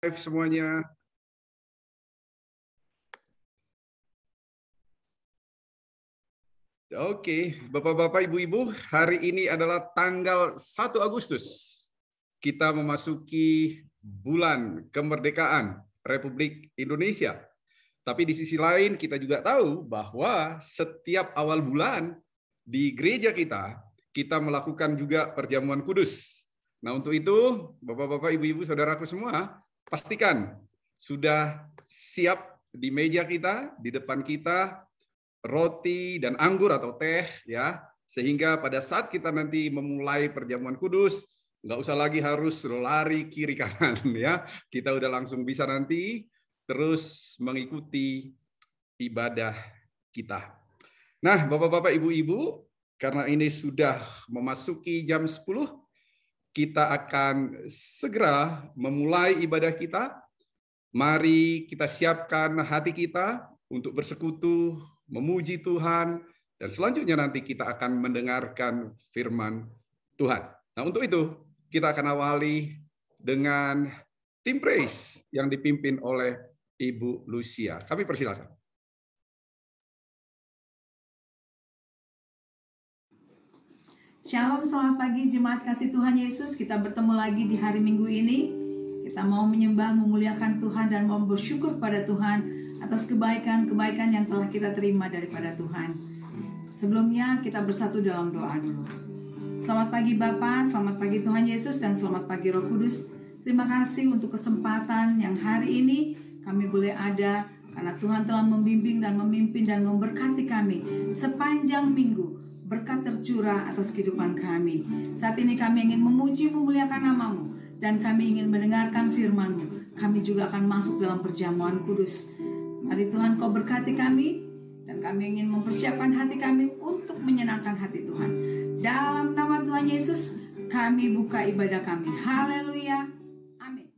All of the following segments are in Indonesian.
Live semuanya. Oke, Bapak-bapak, Ibu-ibu, hari ini adalah tanggal 1 Agustus. Kita memasuki bulan kemerdekaan Republik Indonesia. Tapi di sisi lain kita juga tahu bahwa setiap awal bulan di gereja kita melakukan juga perjamuan kudus. Nah, untuk itu, Bapak-bapak, Ibu-ibu, saudaraku semua, pastikan sudah siap di meja kita, di depan kita, roti dan anggur atau teh, ya, sehingga pada saat kita nanti memulai perjamuan kudus, nggak usah lagi harus lari kiri kanan, ya. Kita udah langsung bisa nanti terus mengikuti ibadah kita. Nah, Bapak-bapak, Ibu-ibu, karena ini sudah memasuki jam 10, kita akan segera memulai ibadah kita. Mari kita siapkan hati kita untuk bersekutu, memuji Tuhan, dan selanjutnya nanti kita akan mendengarkan firman Tuhan. Nah, untuk itu kita akan awali dengan tim praise yang dipimpin oleh Ibu Lucia. Kami persilakan. Shalom, selamat pagi jemaat kasih Tuhan Yesus. Kita bertemu lagi di hari Minggu ini. Kita mau menyembah, memuliakan Tuhan dan mau bersyukur pada Tuhan atas kebaikan-kebaikan yang telah kita terima daripada Tuhan. Sebelumnya kita bersatu dalam doa dulu. Selamat pagi Bapa, selamat pagi Tuhan Yesus, dan selamat pagi Roh Kudus. Terima kasih untuk kesempatan yang hari ini kami boleh ada, karena Tuhan telah membimbing dan memimpin dan memberkati kami sepanjang minggu. Berkat tercurah atas kehidupan kami. Saat ini kami ingin memuji, memuliakan nama-Mu, dan kami ingin mendengarkan firman-Mu. Kami juga akan masuk dalam perjamuan kudus. Mari Tuhan Kau berkati kami, dan kami ingin mempersiapkan hati kami untuk menyenangkan hati Tuhan. Dalam nama Tuhan Yesus, kami buka ibadah kami. Haleluya. Amin.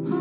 Oh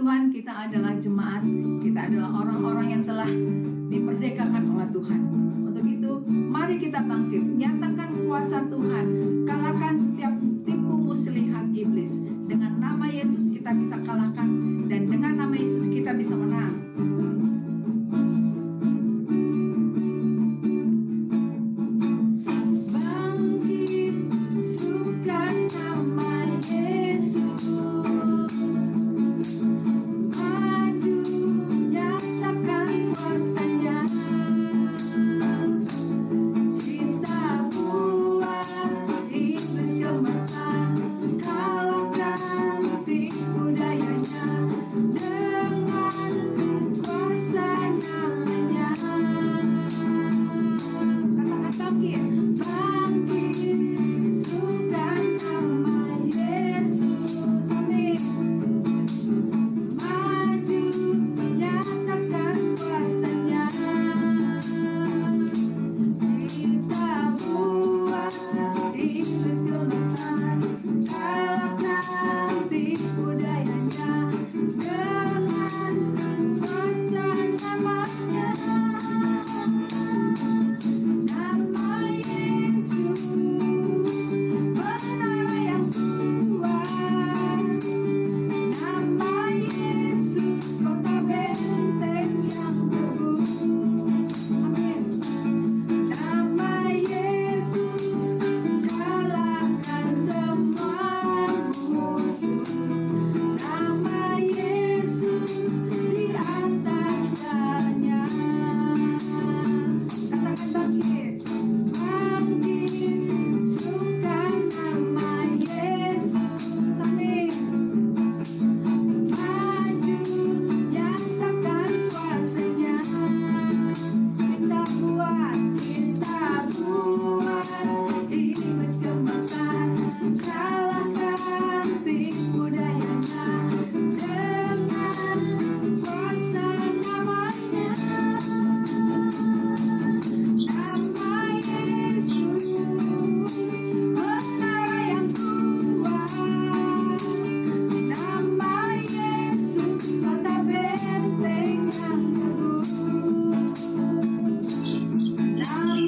Tuhan, kita adalah jemaat, kita adalah orang-orang yang telah dimerdekakan oleh Tuhan. Untuk itu, mari kita bangkit, nyatakan kuasa Tuhan, kalahkan setiap tipu muslihat iblis. Dengan nama Yesus kita bisa kalahkan, dan dengan nama Yesus kita bisa menang.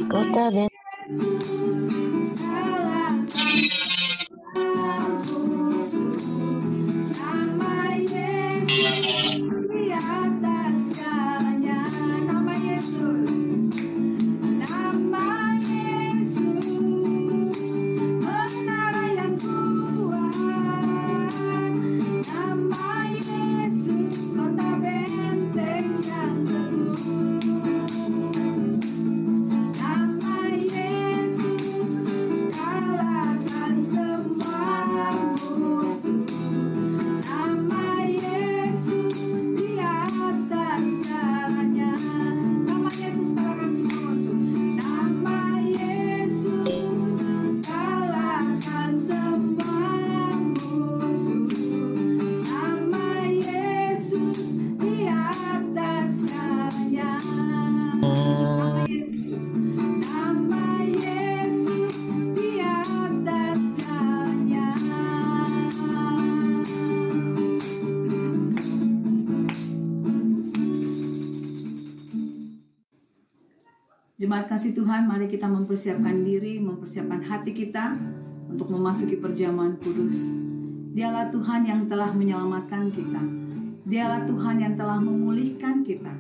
Kota Ben. Jemaat kasih Tuhan, mari kita mempersiapkan diri, mempersiapkan hati kita untuk memasuki perjamuan kudus. Dialah Tuhan yang telah menyelamatkan kita. Dialah Tuhan yang telah memulihkan kita.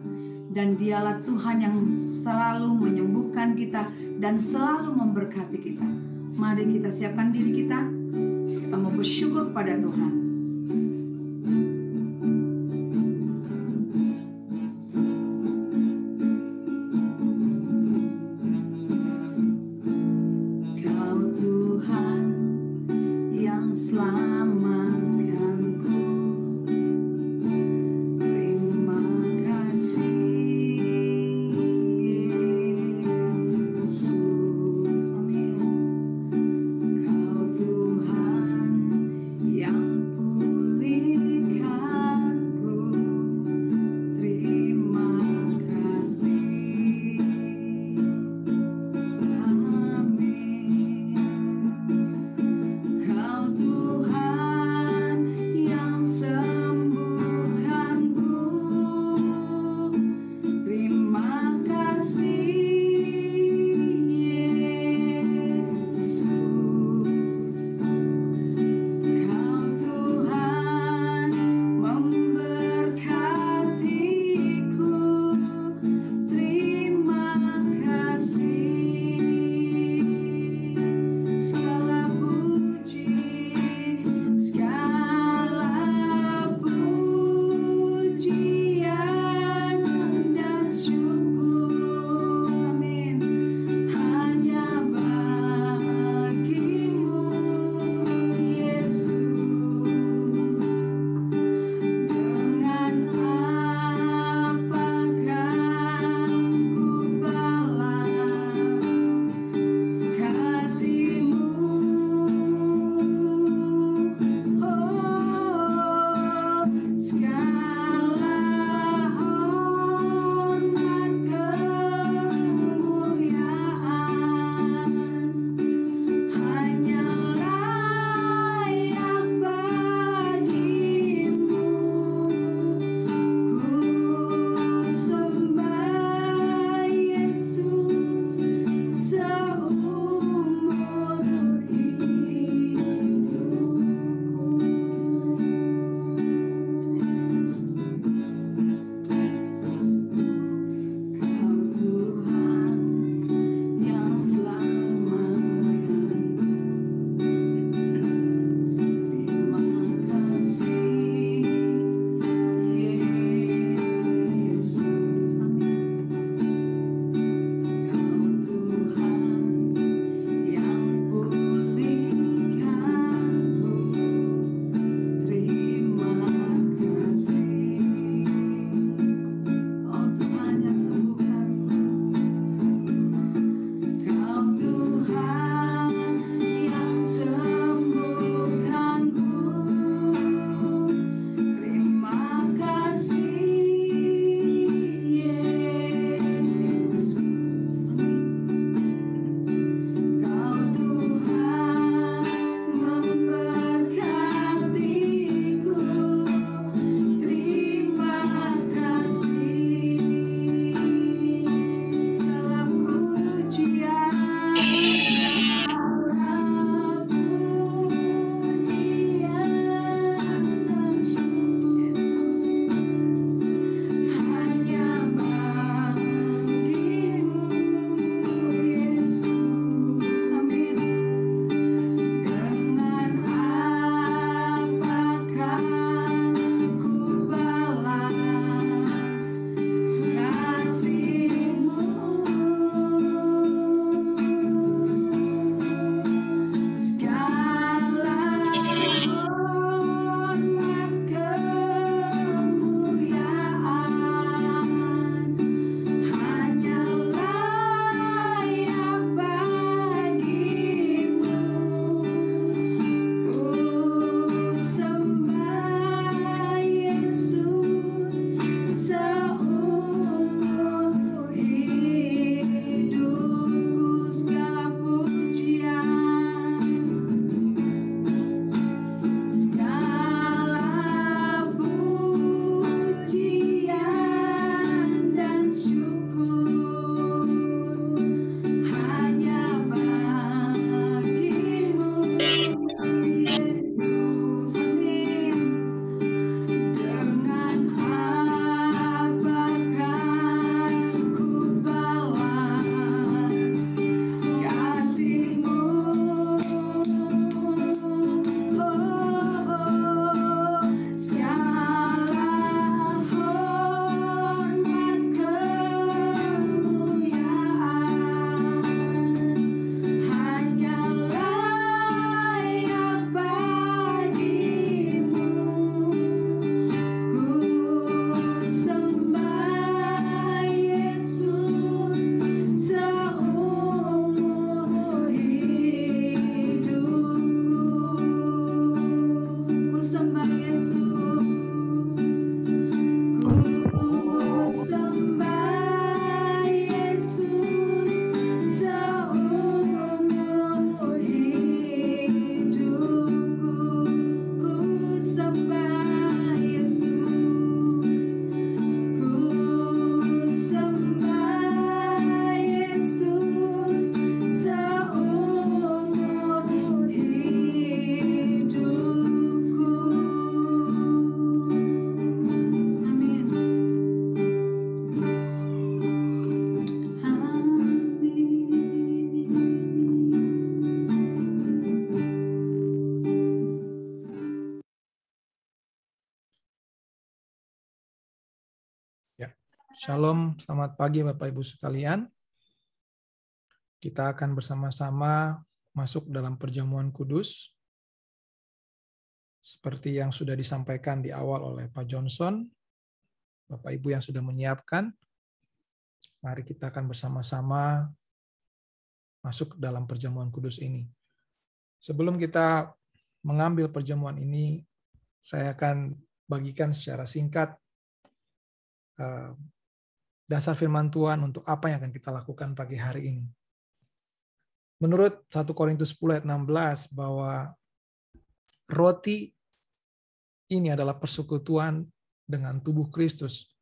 Dan dialah Tuhan yang selalu menyembuhkan kita dan selalu memberkati kita. Mari kita siapkan diri kita. Kita mau bersyukur kepada Tuhan. Yang Shalom, selamat pagi Bapak Ibu sekalian. Kita akan bersama-sama masuk dalam perjamuan kudus. Seperti yang sudah disampaikan di awal oleh Pak Johnson, Bapak Ibu yang sudah menyiapkan, mari kita akan bersama-sama masuk dalam perjamuan kudus ini. Sebelum kita mengambil perjamuan ini, saya akan bagikan secara singkat dasar firman Tuhan untuk apa yang akan kita lakukan pagi hari ini. Menurut 1 Korintus 10 ayat 16 bahwa roti ini adalah persekutuan dengan tubuh Kristus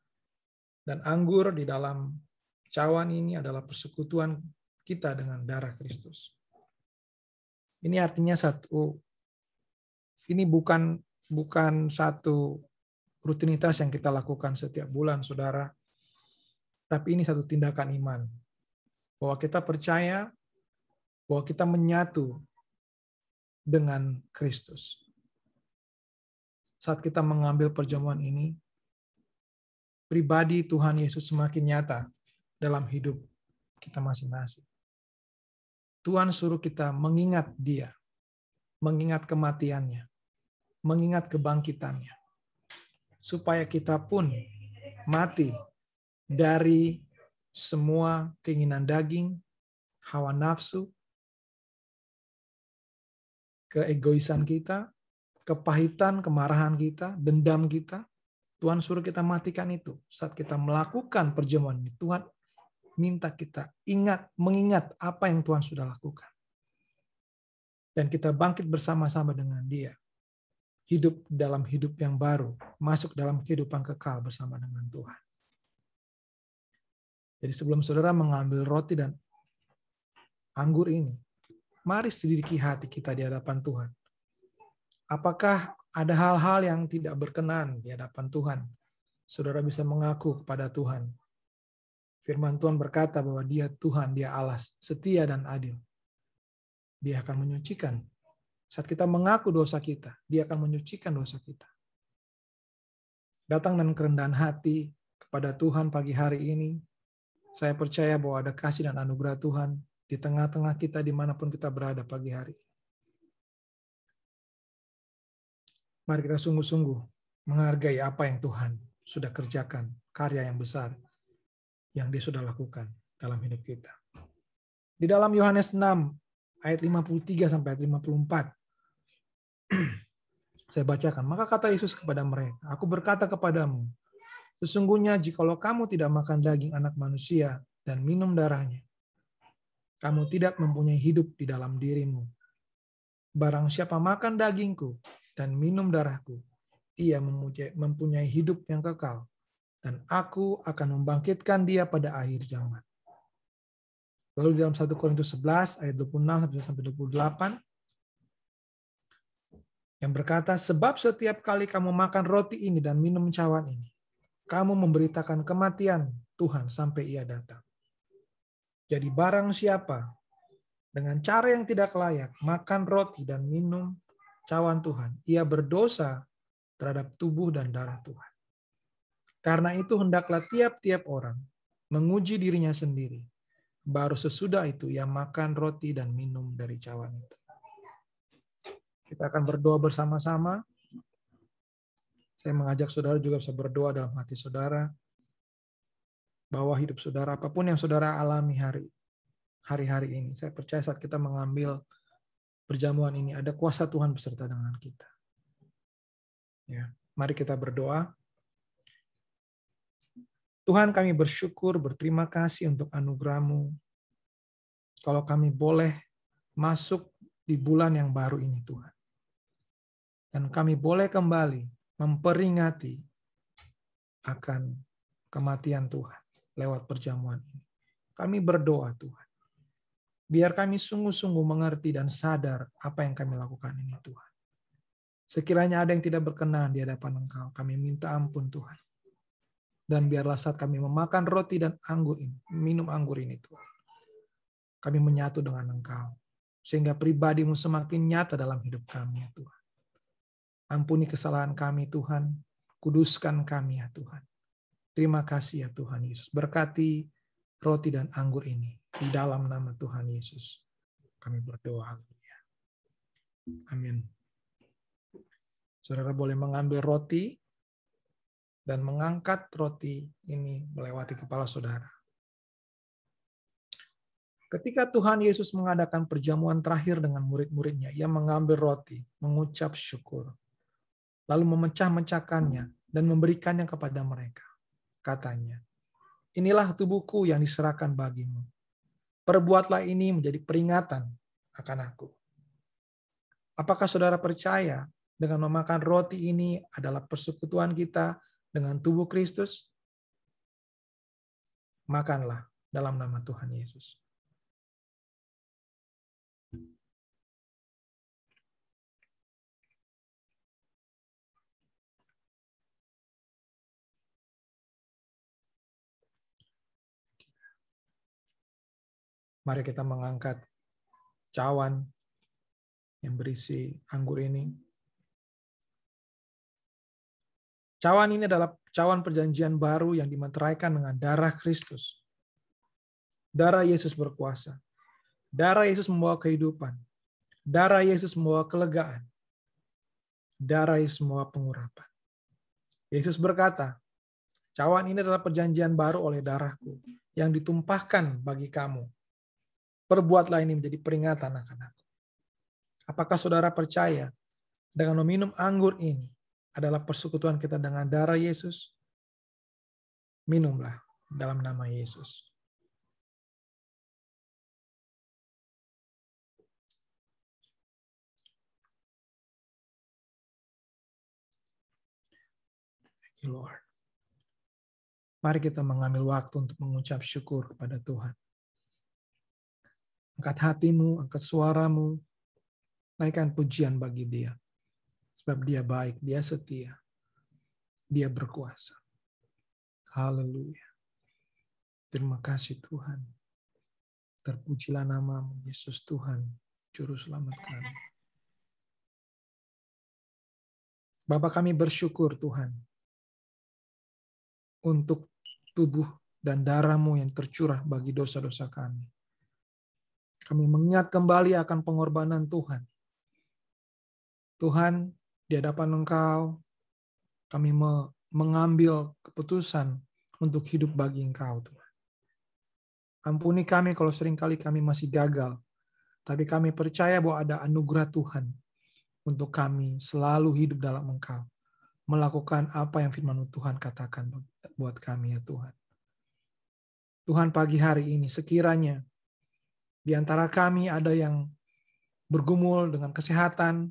dan anggur di dalam cawan ini adalah persekutuan kita dengan darah Kristus. Ini artinya ini bukan satu rutinitas yang kita lakukan setiap bulan, saudara. Tapi ini satu tindakan iman. Bahwa kita percaya bahwa kita menyatu dengan Kristus. Saat kita mengambil perjamuan ini, pribadi Tuhan Yesus semakin nyata dalam hidup kita masing-masing. Tuhan suruh kita mengingat Dia, mengingat kematiannya, mengingat kebangkitannya. Supaya kita pun mati dari semua keinginan daging, hawa nafsu, keegoisan kita, kepahitan, kemarahan kita, dendam kita. Tuhan suruh kita matikan itu. Saat kita melakukan perjamuan ini, Tuhan minta kita mengingat apa yang Tuhan sudah lakukan. Dan kita bangkit bersama-sama dengan Dia. Hidup dalam hidup yang baru, masuk dalam kehidupan kekal bersama dengan Tuhan. Jadi sebelum saudara mengambil roti dan anggur ini, mari selidiki hati kita di hadapan Tuhan. Apakah ada hal-hal yang tidak berkenan di hadapan Tuhan? Saudara bisa mengaku kepada Tuhan. Firman Tuhan berkata bahwa Dia Tuhan, Dia Allah, setia dan adil. Dia akan menyucikan. Saat kita mengaku dosa kita, Dia akan menyucikan dosa kita. Datang dan kerendahan hati kepada Tuhan pagi hari ini. Saya percaya bahwa ada kasih dan anugerah Tuhan di tengah-tengah kita dimanapun kita berada pagi hari ini. Mari kita sungguh-sungguh menghargai apa yang Tuhan sudah kerjakan, karya yang besar yang Dia sudah lakukan dalam hidup kita. Di dalam Yohanes 6 ayat 53 sampai ayat 54. Saya bacakan. Maka kata Yesus kepada mereka, "Aku berkata kepadamu, sesungguhnya jikalau kamu tidak makan daging anak manusia dan minum darahnya, kamu tidak mempunyai hidup di dalam dirimu. Barang siapa makan dagingku dan minum darahku, ia mempunyai hidup yang kekal, dan aku akan membangkitkan dia pada akhir zaman." Lalu dalam 1 Korintus 11 ayat 26 sampai 28 yang berkata, "Sebab setiap kali kamu makan roti ini dan minum cawan ini, kamu memberitakan kematian Tuhan sampai Ia datang. Jadi barang siapa dengan cara yang tidak layak makan roti dan minum cawan Tuhan, ia berdosa terhadap tubuh dan darah Tuhan. Karena itu hendaklah tiap-tiap orang menguji dirinya sendiri, baru sesudah itu ia makan roti dan minum dari cawan itu." Kita akan berdoa bersama-sama. Saya mengajak saudara juga bisa berdoa dalam hati saudara, bahwa hidup saudara, apapun yang saudara alami hari-hari ini, saya percaya saat kita mengambil perjamuan ini, ada kuasa Tuhan beserta dengan kita. Ya, mari kita berdoa. Tuhan, kami bersyukur, berterima kasih untuk anugerah-Mu. Kalau kami boleh masuk di bulan yang baru ini, Tuhan. Dan kami boleh kembali memperingati akan kematian Tuhan lewat perjamuan ini. Kami berdoa, Tuhan. Biar kami sungguh-sungguh mengerti dan sadar apa yang kami lakukan ini, Tuhan. Sekiranya ada yang tidak berkenan di hadapan Engkau, kami minta ampun, Tuhan. Dan biarlah saat kami memakan roti dan anggur ini, minum anggur ini, Tuhan, kami menyatu dengan Engkau. Sehingga pribadi-Mu semakin nyata dalam hidup kami, ya Tuhan. Ampuni kesalahan kami, Tuhan. Kuduskan kami, ya Tuhan. Terima kasih ya Tuhan Yesus. Berkati roti dan anggur ini. Di dalam nama Tuhan Yesus kami berdoa. Haleluya. Amin. Saudara boleh mengambil roti dan mengangkat roti ini melewati kepala saudara. Ketika Tuhan Yesus mengadakan perjamuan terakhir dengan murid-muridnya, ia mengambil roti, mengucap syukur, lalu memecah-mecahkannya dan memberikannya kepada mereka. Katanya, inilah tubuhku yang diserahkan bagimu. Perbuatlah ini menjadi peringatan akan aku. Apakah saudara percaya dengan memakan roti ini adalah persekutuan kita dengan tubuh Kristus? Makanlah dalam nama Tuhan Yesus. Mari kita mengangkat cawan yang berisi anggur ini. Cawan ini adalah cawan perjanjian baru yang dimeteraikan dengan darah Kristus. Darah Yesus berkuasa. Darah Yesus membawa kehidupan. Darah Yesus membawa kelegaan. Darah Yesus membawa pengurapan. Yesus berkata, cawan ini adalah perjanjian baru oleh darahku yang ditumpahkan bagi kamu. Perbuatlah ini menjadi peringatan akan aku. Apakah saudara percaya dengan meminum anggur ini adalah persekutuan kita dengan darah Yesus? Minumlah dalam nama Yesus. Thank you, Lord. Mari kita mengambil waktu untuk mengucap syukur kepada Tuhan. Angkat hatimu, angkat suaramu, naikkan pujian bagi Dia. Sebab Dia baik, Dia setia, Dia berkuasa. Haleluya. Terima kasih Tuhan. Terpujilah namamu, Yesus Tuhan, Juru Selamat kami. Bapa, kami bersyukur Tuhan untuk tubuh dan darah-Mu yang tercurah bagi dosa-dosa kami. Kami mengingat kembali akan pengorbanan Tuhan. Tuhan, di hadapan Engkau, kami mengambil keputusan untuk hidup bagi Engkau, Tuhan. Ampuni kami kalau seringkali kami masih gagal, tapi kami percaya bahwa ada anugerah Tuhan untuk kami selalu hidup dalam Engkau, melakukan apa yang firman Tuhan katakan buat kami ya Tuhan. Tuhan, pagi hari ini sekiranya di antara kami ada yang bergumul dengan kesehatan,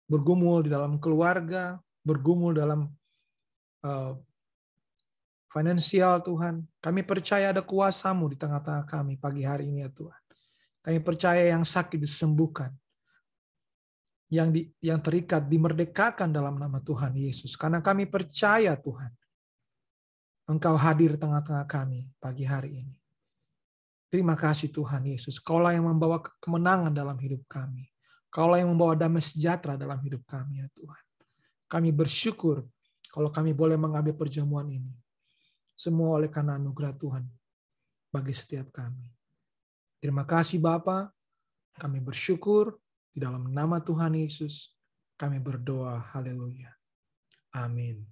bergumul di dalam keluarga, bergumul dalam finansial Tuhan. Kami percaya ada kuasa-Mu di tengah-tengah kami pagi hari ini ya Tuhan. Kami percaya yang sakit disembuhkan, yang terikat dimerdekakan dalam nama Tuhan Yesus. Karena kami percaya Tuhan, Engkau hadir di tengah-tengah kami pagi hari ini. Terima kasih Tuhan Yesus. Kaulah yang membawa kemenangan dalam hidup kami. Kaulah yang membawa damai sejahtera dalam hidup kami ya Tuhan. Kami bersyukur kalau kami boleh mengambil perjamuan ini. Semua oleh karena anugerah Tuhan bagi setiap kami. Terima kasih Bapa. Kami bersyukur di dalam nama Tuhan Yesus. Kami berdoa. Haleluya. Amin.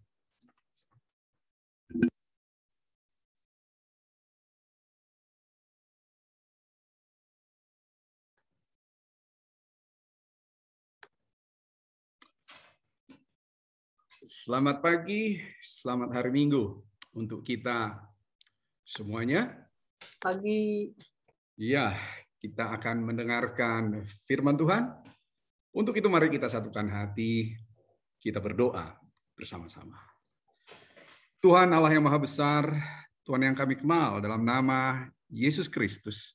Selamat pagi, selamat hari Minggu untuk kita semuanya. Pagi. Ya, kita akan mendengarkan firman Tuhan. Untuk itu mari kita satukan hati, kita berdoa bersama-sama. Tuhan Allah yang Maha Besar, Tuhan yang kami kenal dalam nama Yesus Kristus.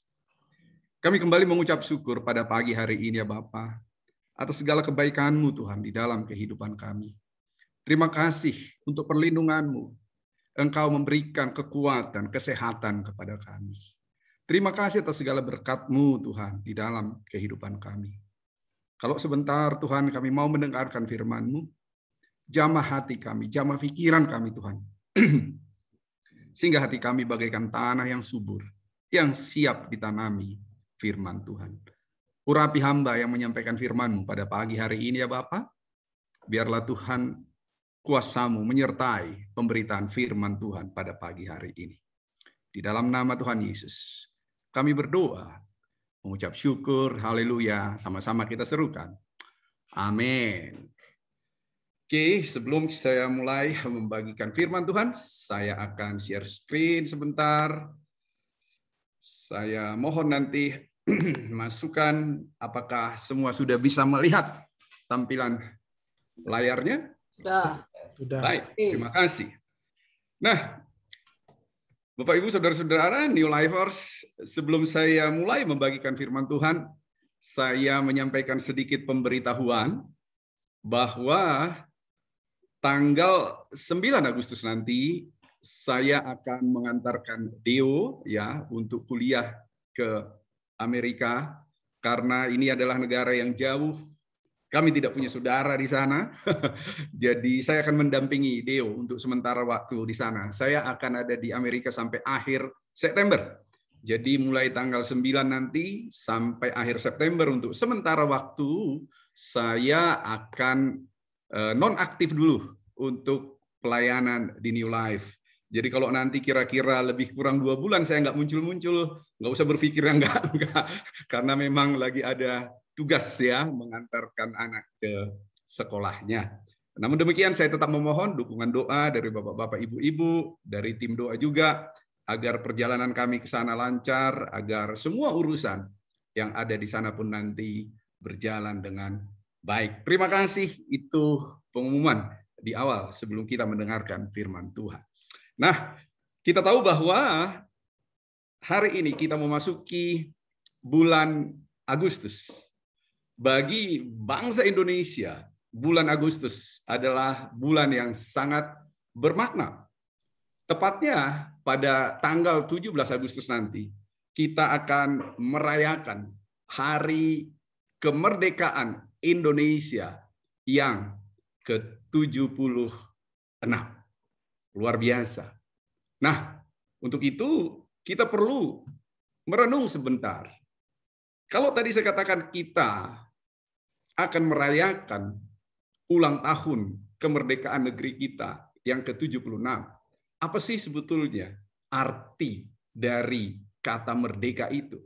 Kami kembali mengucap syukur pada pagi hari ini ya Bapa, atas segala kebaikan-Mu Tuhan di dalam kehidupan kami. Terima kasih untuk perlindungan-Mu. Engkau memberikan kekuatan, kesehatan kepada kami. Terima kasih atas segala berkat-Mu Tuhan di dalam kehidupan kami. Kalau sebentar Tuhan kami mau mendengarkan firman-Mu, jamah hati kami, jamah pikiran kami Tuhan. Sehingga hati kami bagaikan tanah yang subur, yang siap ditanami firman Tuhan. Urapi hamba yang menyampaikan firman-Mu pada pagi hari ini ya Bapa. Biarlah Tuhan kuasa-Mu menyertai pemberitaan firman Tuhan pada pagi hari ini. Di dalam nama Tuhan Yesus, kami berdoa, mengucap syukur, haleluya, sama-sama kita serukan. Amin. Oke, sebelum saya mulai membagikan firman Tuhan, saya akan share screen sebentar. Saya mohon nanti masukan apakah semua sudah bisa melihat tampilan layarnya? Sudah. Baik, terima kasih. Nah, Bapak Ibu Saudara-saudara, New Lifers, sebelum saya mulai membagikan firman Tuhan, saya menyampaikan sedikit pemberitahuan bahwa tanggal 9 Agustus nanti saya akan mengantarkan Deo ya untuk kuliah ke Amerika karena ini adalah negara yang jauh. Kami tidak punya saudara di sana. Jadi saya akan mendampingi Deo untuk sementara waktu di sana. Saya akan ada di Amerika sampai akhir September. Jadi mulai tanggal 9 nanti sampai akhir September untuk sementara waktu saya akan non-aktif dulu untuk pelayanan di New Life. Jadi kalau nanti kira-kira lebih kurang 2 bulan saya nggak muncul-muncul, nggak usah berpikir enggak. Karena memang lagi ada tugas ya mengantarkan anak ke sekolahnya. Namun demikian saya tetap memohon dukungan doa dari bapak-bapak, ibu-ibu, dari tim doa juga agar perjalanan kami ke sana lancar, agar semua urusan yang ada di sana pun nanti berjalan dengan baik. Terima kasih, itu pengumuman di awal sebelum kita mendengarkan firman Tuhan. Nah, kita tahu bahwa hari ini kita memasuki bulan Agustus. Bagi bangsa Indonesia, bulan Agustus adalah bulan yang sangat bermakna. Tepatnya pada tanggal 17 Agustus nanti, kita akan merayakan Hari Kemerdekaan Indonesia yang ke-76. Luar biasa. Nah, untuk itu kita perlu merenung sebentar. Kalau tadi saya katakan kita akan merayakan ulang tahun kemerdekaan negeri kita yang ke-76. Apa sih sebetulnya arti dari kata merdeka itu?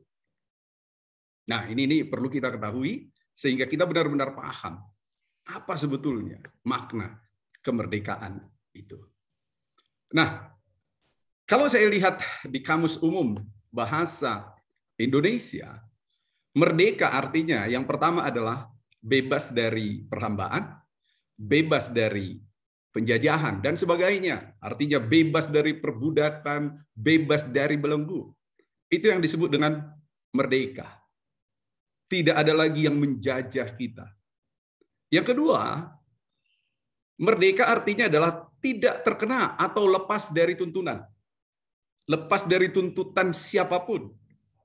Nah, ini perlu kita ketahui sehingga kita benar-benar paham apa sebetulnya makna kemerdekaan itu. Nah, kalau saya lihat di Kamus Umum Bahasa Indonesia, merdeka artinya yang pertama adalah bebas dari perhambaan, bebas dari penjajahan, dan sebagainya. Artinya bebas dari perbudakan, bebas dari belenggu. Itu yang disebut dengan merdeka. Tidak ada lagi yang menjajah kita. Yang kedua, merdeka artinya adalah tidak terkena atau lepas dari tuntunan. Lepas dari tuntutan siapapun.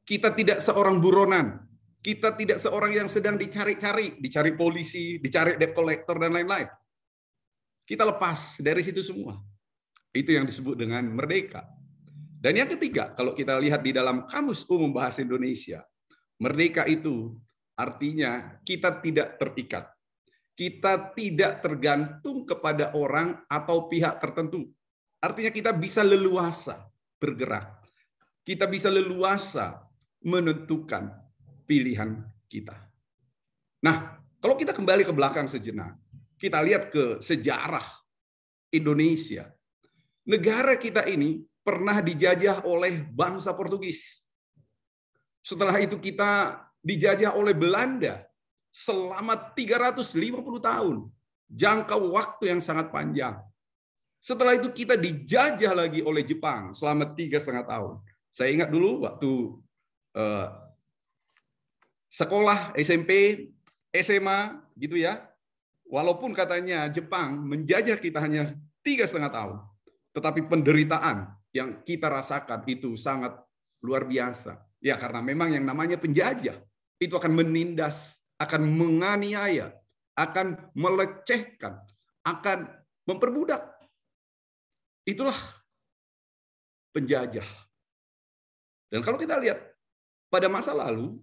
Kita tidak seorang buronan. Kita tidak seorang yang sedang dicari-cari polisi, dicari debt collector, dan lain-lain. Kita lepas dari situ semua. Itu yang disebut dengan merdeka. Dan yang ketiga, kalau kita lihat di dalam Kamus Umum Bahasa Indonesia, merdeka itu artinya kita tidak terikat. Kita tidak tergantung kepada orang atau pihak tertentu. Artinya kita bisa leluasa bergerak. Kita bisa leluasa menentukan pilihan kita. Nah, kalau kita kembali ke belakang sejenak, kita lihat ke sejarah Indonesia. Negara kita ini pernah dijajah oleh bangsa Portugis. Setelah itu kita dijajah oleh Belanda selama 350 tahun. Jangka waktu yang sangat panjang. Setelah itu kita dijajah lagi oleh Jepang selama 3,5 tahun. Saya ingat dulu waktu sekolah SMP, SMA gitu ya. Walaupun katanya Jepang menjajah kita hanya 3,5 tahun, tetapi penderitaan yang kita rasakan itu sangat luar biasa. Ya karena memang yang namanya penjajah itu akan menindas, akan menganiaya, akan melecehkan, akan memperbudak. Itulah penjajah. Dan kalau kita lihat pada masa lalu,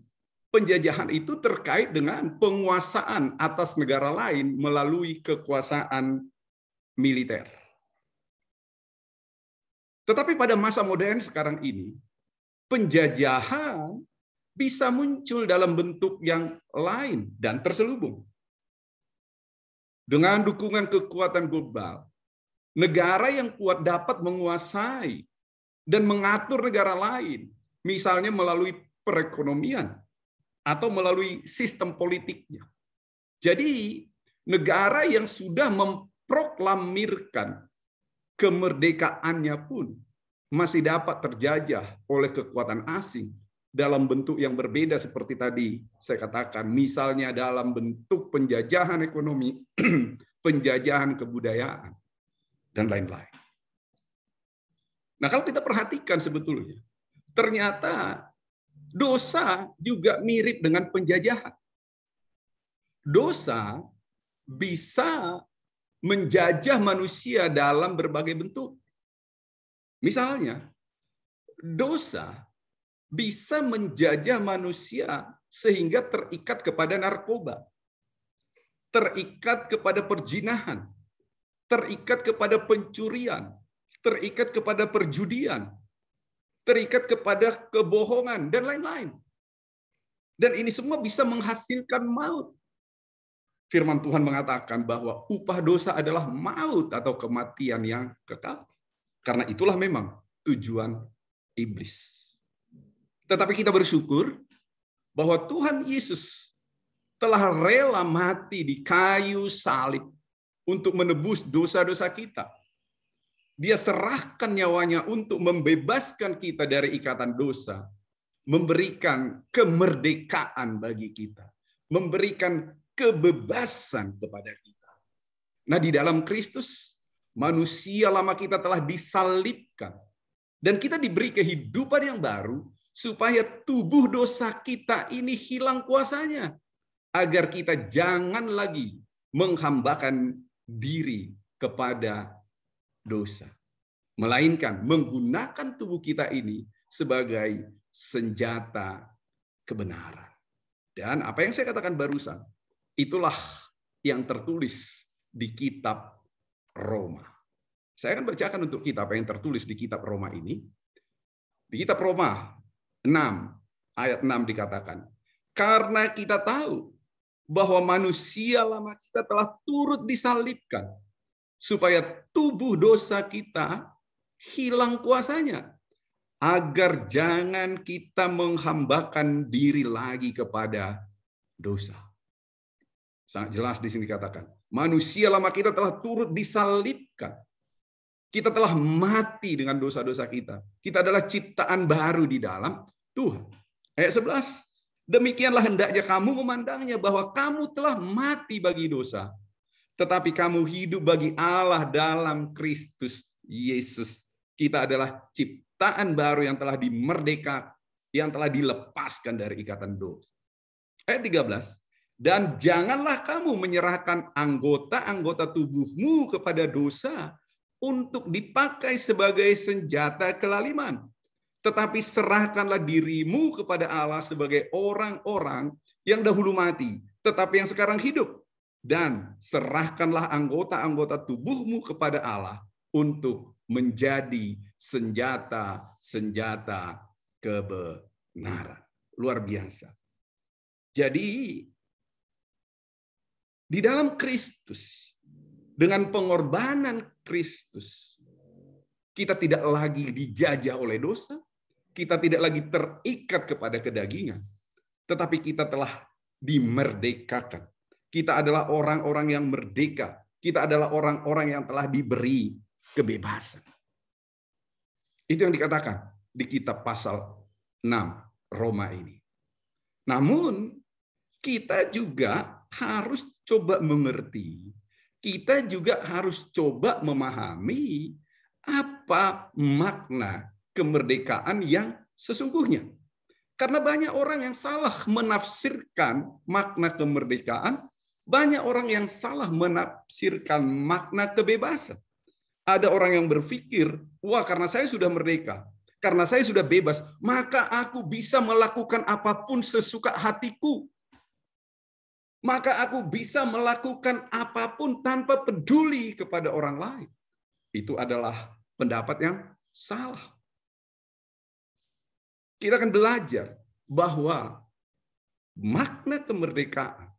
penjajahan itu terkait dengan penguasaan atas negara lain melalui kekuasaan militer. Tetapi pada masa modern sekarang ini, penjajahan bisa muncul dalam bentuk yang lain dan terselubung. Dengan dukungan kekuatan global, negara yang kuat dapat menguasai dan mengatur negara lain, misalnya melalui perekonomian atau melalui sistem politiknya. Jadi, negara yang sudah memproklamirkan kemerdekaannya pun masih dapat terjajah oleh kekuatan asing dalam bentuk yang berbeda seperti tadi saya katakan, misalnya dalam bentuk penjajahan ekonomi, penjajahan kebudayaan, dan lain-lain. Nah, kalau kita perhatikan sebetulnya, ternyata dosa juga mirip dengan penjajahan. Dosa bisa menjajah manusia dalam berbagai bentuk. Misalnya, dosa bisa menjajah manusia sehingga terikat kepada narkoba, terikat kepada perzinahan, terikat kepada pencurian, terikat kepada perjudian, terikat kepada kebohongan, dan lain-lain. Dan ini semua bisa menghasilkan maut. Firman Tuhan mengatakan bahwa upah dosa adalah maut atau kematian yang kekal. Karena itulah memang tujuan iblis. Tetapi kita bersyukur bahwa Tuhan Yesus telah rela mati di kayu salib untuk menebus dosa-dosa kita. Dia serahkan nyawanya untuk membebaskan kita dari ikatan dosa, memberikan kemerdekaan bagi kita, memberikan kebebasan kepada kita. Nah, di dalam Kristus, manusia lama kita telah disalibkan, dan kita diberi kehidupan yang baru supaya tubuh dosa kita ini hilang kuasanya, agar kita jangan lagi menghambakan diri kepada dosa, melainkan menggunakan tubuh kita ini sebagai senjata kebenaran. Dan apa yang saya katakan barusan, itulah yang tertulis di kitab Roma. Saya akan bacakan untuk kita apa yang tertulis di kitab Roma ini. Di kitab Roma 6, ayat 6 dikatakan, karena kita tahu bahwa manusia lama kita telah turut disalibkan, supaya tubuh dosa kita hilang kuasanya, agar jangan kita menghambakan diri lagi kepada dosa. Sangat jelas di sini dikatakan, manusia lama kita telah turut disalibkan. Kita telah mati dengan dosa-dosa kita. Kita adalah ciptaan baru di dalam Tuhan. Ayat 11, demikianlah hendaknya kamu memandangnya bahwa kamu telah mati bagi dosa, tetapi kamu hidup bagi Allah dalam Kristus Yesus. Kita adalah ciptaan baru yang telah dimerdekakan, yang telah dilepaskan dari ikatan dosa. Ayat 13, dan janganlah kamu menyerahkan anggota-anggota tubuhmu kepada dosa untuk dipakai sebagai senjata kelaliman, tetapi serahkanlah dirimu kepada Allah sebagai orang-orang yang dahulu mati, tetapi yang sekarang hidup. Dan serahkanlah anggota-anggota tubuhmu kepada Allah untuk menjadi senjata-senjata kebenaran. Luar biasa. Jadi, di dalam Kristus, dengan pengorbanan Kristus, kita tidak lagi dijajah oleh dosa, kita tidak lagi terikat kepada kedagingan, tetapi kita telah dimerdekakan. Kita adalah orang-orang yang merdeka. Kita adalah orang-orang yang telah diberi kebebasan. Itu yang dikatakan di kitab pasal 6 Roma ini. Namun, kita juga harus coba mengerti, kita juga harus coba memahami apa makna kemerdekaan yang sesungguhnya. Karena banyak orang yang salah menafsirkan makna kemerdekaan, banyak orang yang salah menafsirkan makna kebebasan. Ada orang yang berpikir, wah karena saya sudah merdeka, karena saya sudah bebas, maka aku bisa melakukan apapun sesuka hatiku. Maka aku bisa melakukan apapun tanpa peduli kepada orang lain. Itu adalah pendapat yang salah. Kita akan belajar bahwa makna kemerdekaan,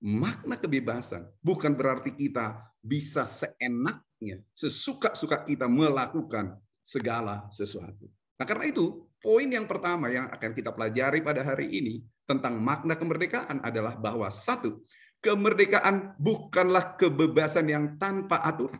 makna kebebasan, bukan berarti kita bisa seenaknya, sesuka-suka kita melakukan segala sesuatu. Nah, karena itu, poin yang pertama yang akan kita pelajari pada hari ini tentang makna kemerdekaan adalah bahwa satu, kemerdekaan bukanlah kebebasan yang tanpa aturan,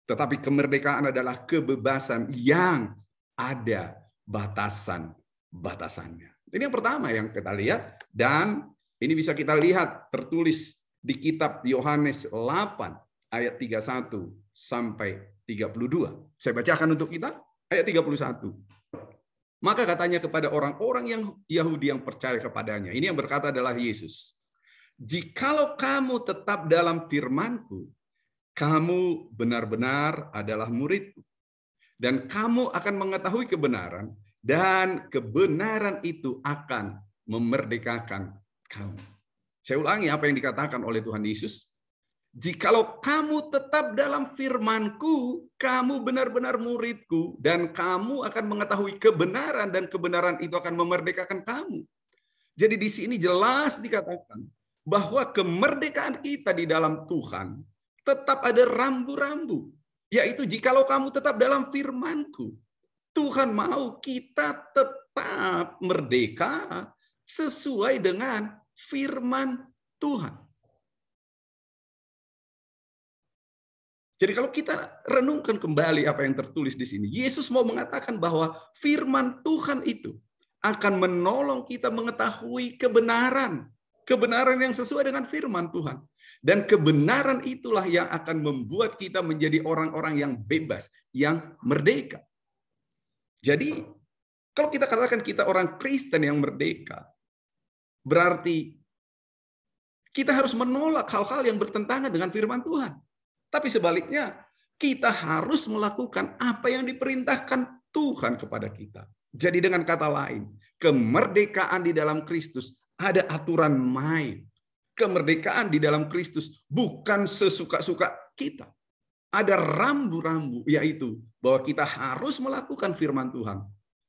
tetapi kemerdekaan adalah kebebasan yang ada batasan-batasannya. Ini yang pertama yang kita lihat, dan ini bisa kita lihat tertulis di kitab Yohanes 8 ayat 31 sampai 32. Saya bacakan untuk kita ayat 31. Maka katanya kepada orang-orang yang Yahudi yang percaya kepadanya, ini yang berkata adalah Yesus, jikalau kamu tetap dalam firman-Ku, kamu benar-benar adalah murid-Ku, dan kamu akan mengetahui kebenaran, dan kebenaran itu akan memerdekakan kamu. Saya ulangi apa yang dikatakan oleh Tuhan Yesus. Jikalau kamu tetap dalam firman-Ku, kamu benar-benar murid-Ku, dan kamu akan mengetahui kebenaran, dan kebenaran itu akan memerdekakan kamu. Jadi di sini jelas dikatakan bahwa kemerdekaan kita di dalam Tuhan tetap ada rambu-rambu. Yaitu jikalau kamu tetap dalam firman-Ku. Tuhan mau kita tetap merdeka sesuai dengan firman Tuhan. Jadi kalau kita renungkan kembali apa yang tertulis di sini, Yesus mau mengatakan bahwa firman Tuhan itu akan menolong kita mengetahui kebenaran. Kebenaran yang sesuai dengan firman Tuhan. Dan kebenaran itulah yang akan membuat kita menjadi orang-orang yang bebas, yang merdeka. Jadi kalau kita katakan kita orang Kristen yang merdeka, berarti kita harus menolak hal-hal yang bertentangan dengan firman Tuhan. Tapi sebaliknya, kita harus melakukan apa yang diperintahkan Tuhan kepada kita. Jadi dengan kata lain, kemerdekaan di dalam Kristus ada aturan main. Kemerdekaan di dalam Kristus bukan sesuka-suka kita. Ada rambu-rambu, yaitu bahwa kita harus melakukan firman Tuhan.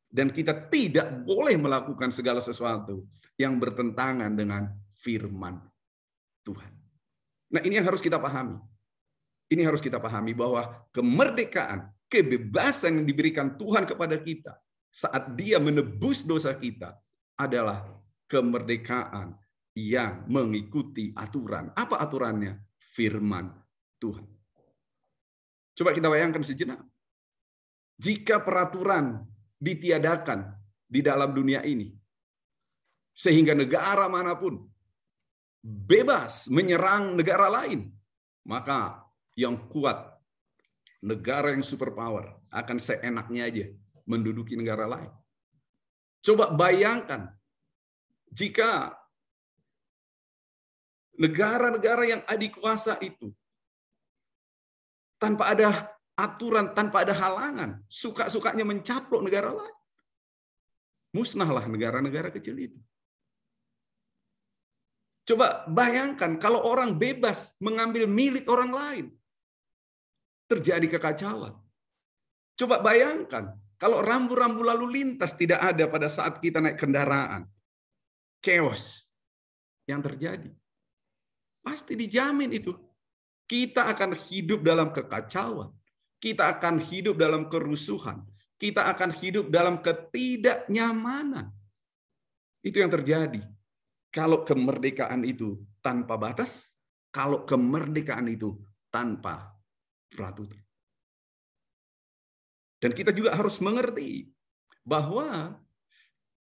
Dan kita tidak boleh melakukan segala sesuatu yang bertentangan dengan firman Tuhan. Nah, ini yang harus kita pahami. Ini harus kita pahami bahwa kemerdekaan, kebebasan yang diberikan Tuhan kepada kita saat Dia menebus dosa kita adalah kemerdekaan yang mengikuti aturan. Apa aturannya? Firman Tuhan. Coba kita bayangkan sejenak. Jika peraturan ditiadakan di dalam dunia ini, sehingga negara manapun bebas menyerang negara lain, maka yang kuat, negara yang superpower, akan seenaknya aja menduduki negara lain. Coba bayangkan, jika negara-negara yang adikuasa itu, tanpa ada aturan, tanpa ada halangan, suka-sukanya mencaplok negara lain, musnahlah negara-negara kecil itu. Coba bayangkan kalau orang bebas mengambil milik orang lain, terjadi kekacauan. Coba bayangkan kalau rambu-rambu lalu lintas tidak ada pada saat kita naik kendaraan. Chaos yang terjadi. Pasti dijamin itu. Kita akan hidup dalam kekacauan. Kita akan hidup dalam kerusuhan. Kita akan hidup dalam ketidaknyamanan. Itu yang terjadi. Kalau kemerdekaan itu tanpa batas, kalau kemerdekaan itu tanpa peraturan. Dan kita juga harus mengerti bahwa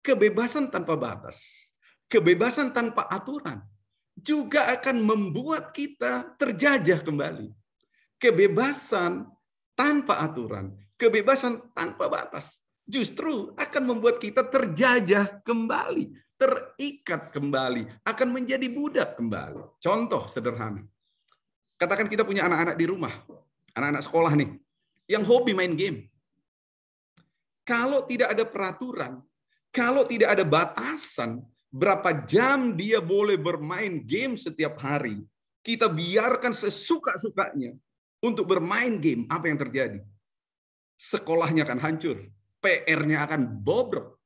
kebebasan tanpa batas, kebebasan tanpa aturan juga akan membuat kita terjajah kembali. Kebebasan tanpa aturan, kebebasan tanpa batas justru akan membuat kita terjajah kembali, terikat kembali, akan menjadi budak kembali. Contoh sederhana. Katakan kita punya anak-anak di rumah, anak-anak sekolah nih. yang hobi main game. Kalau tidak ada peraturan, kalau tidak ada batasan berapa jam dia boleh bermain game setiap hari, kita biarkan sesuka-sukanya untuk bermain game, apa yang terjadi? Sekolahnya akan hancur, PR-nya akan bobrok,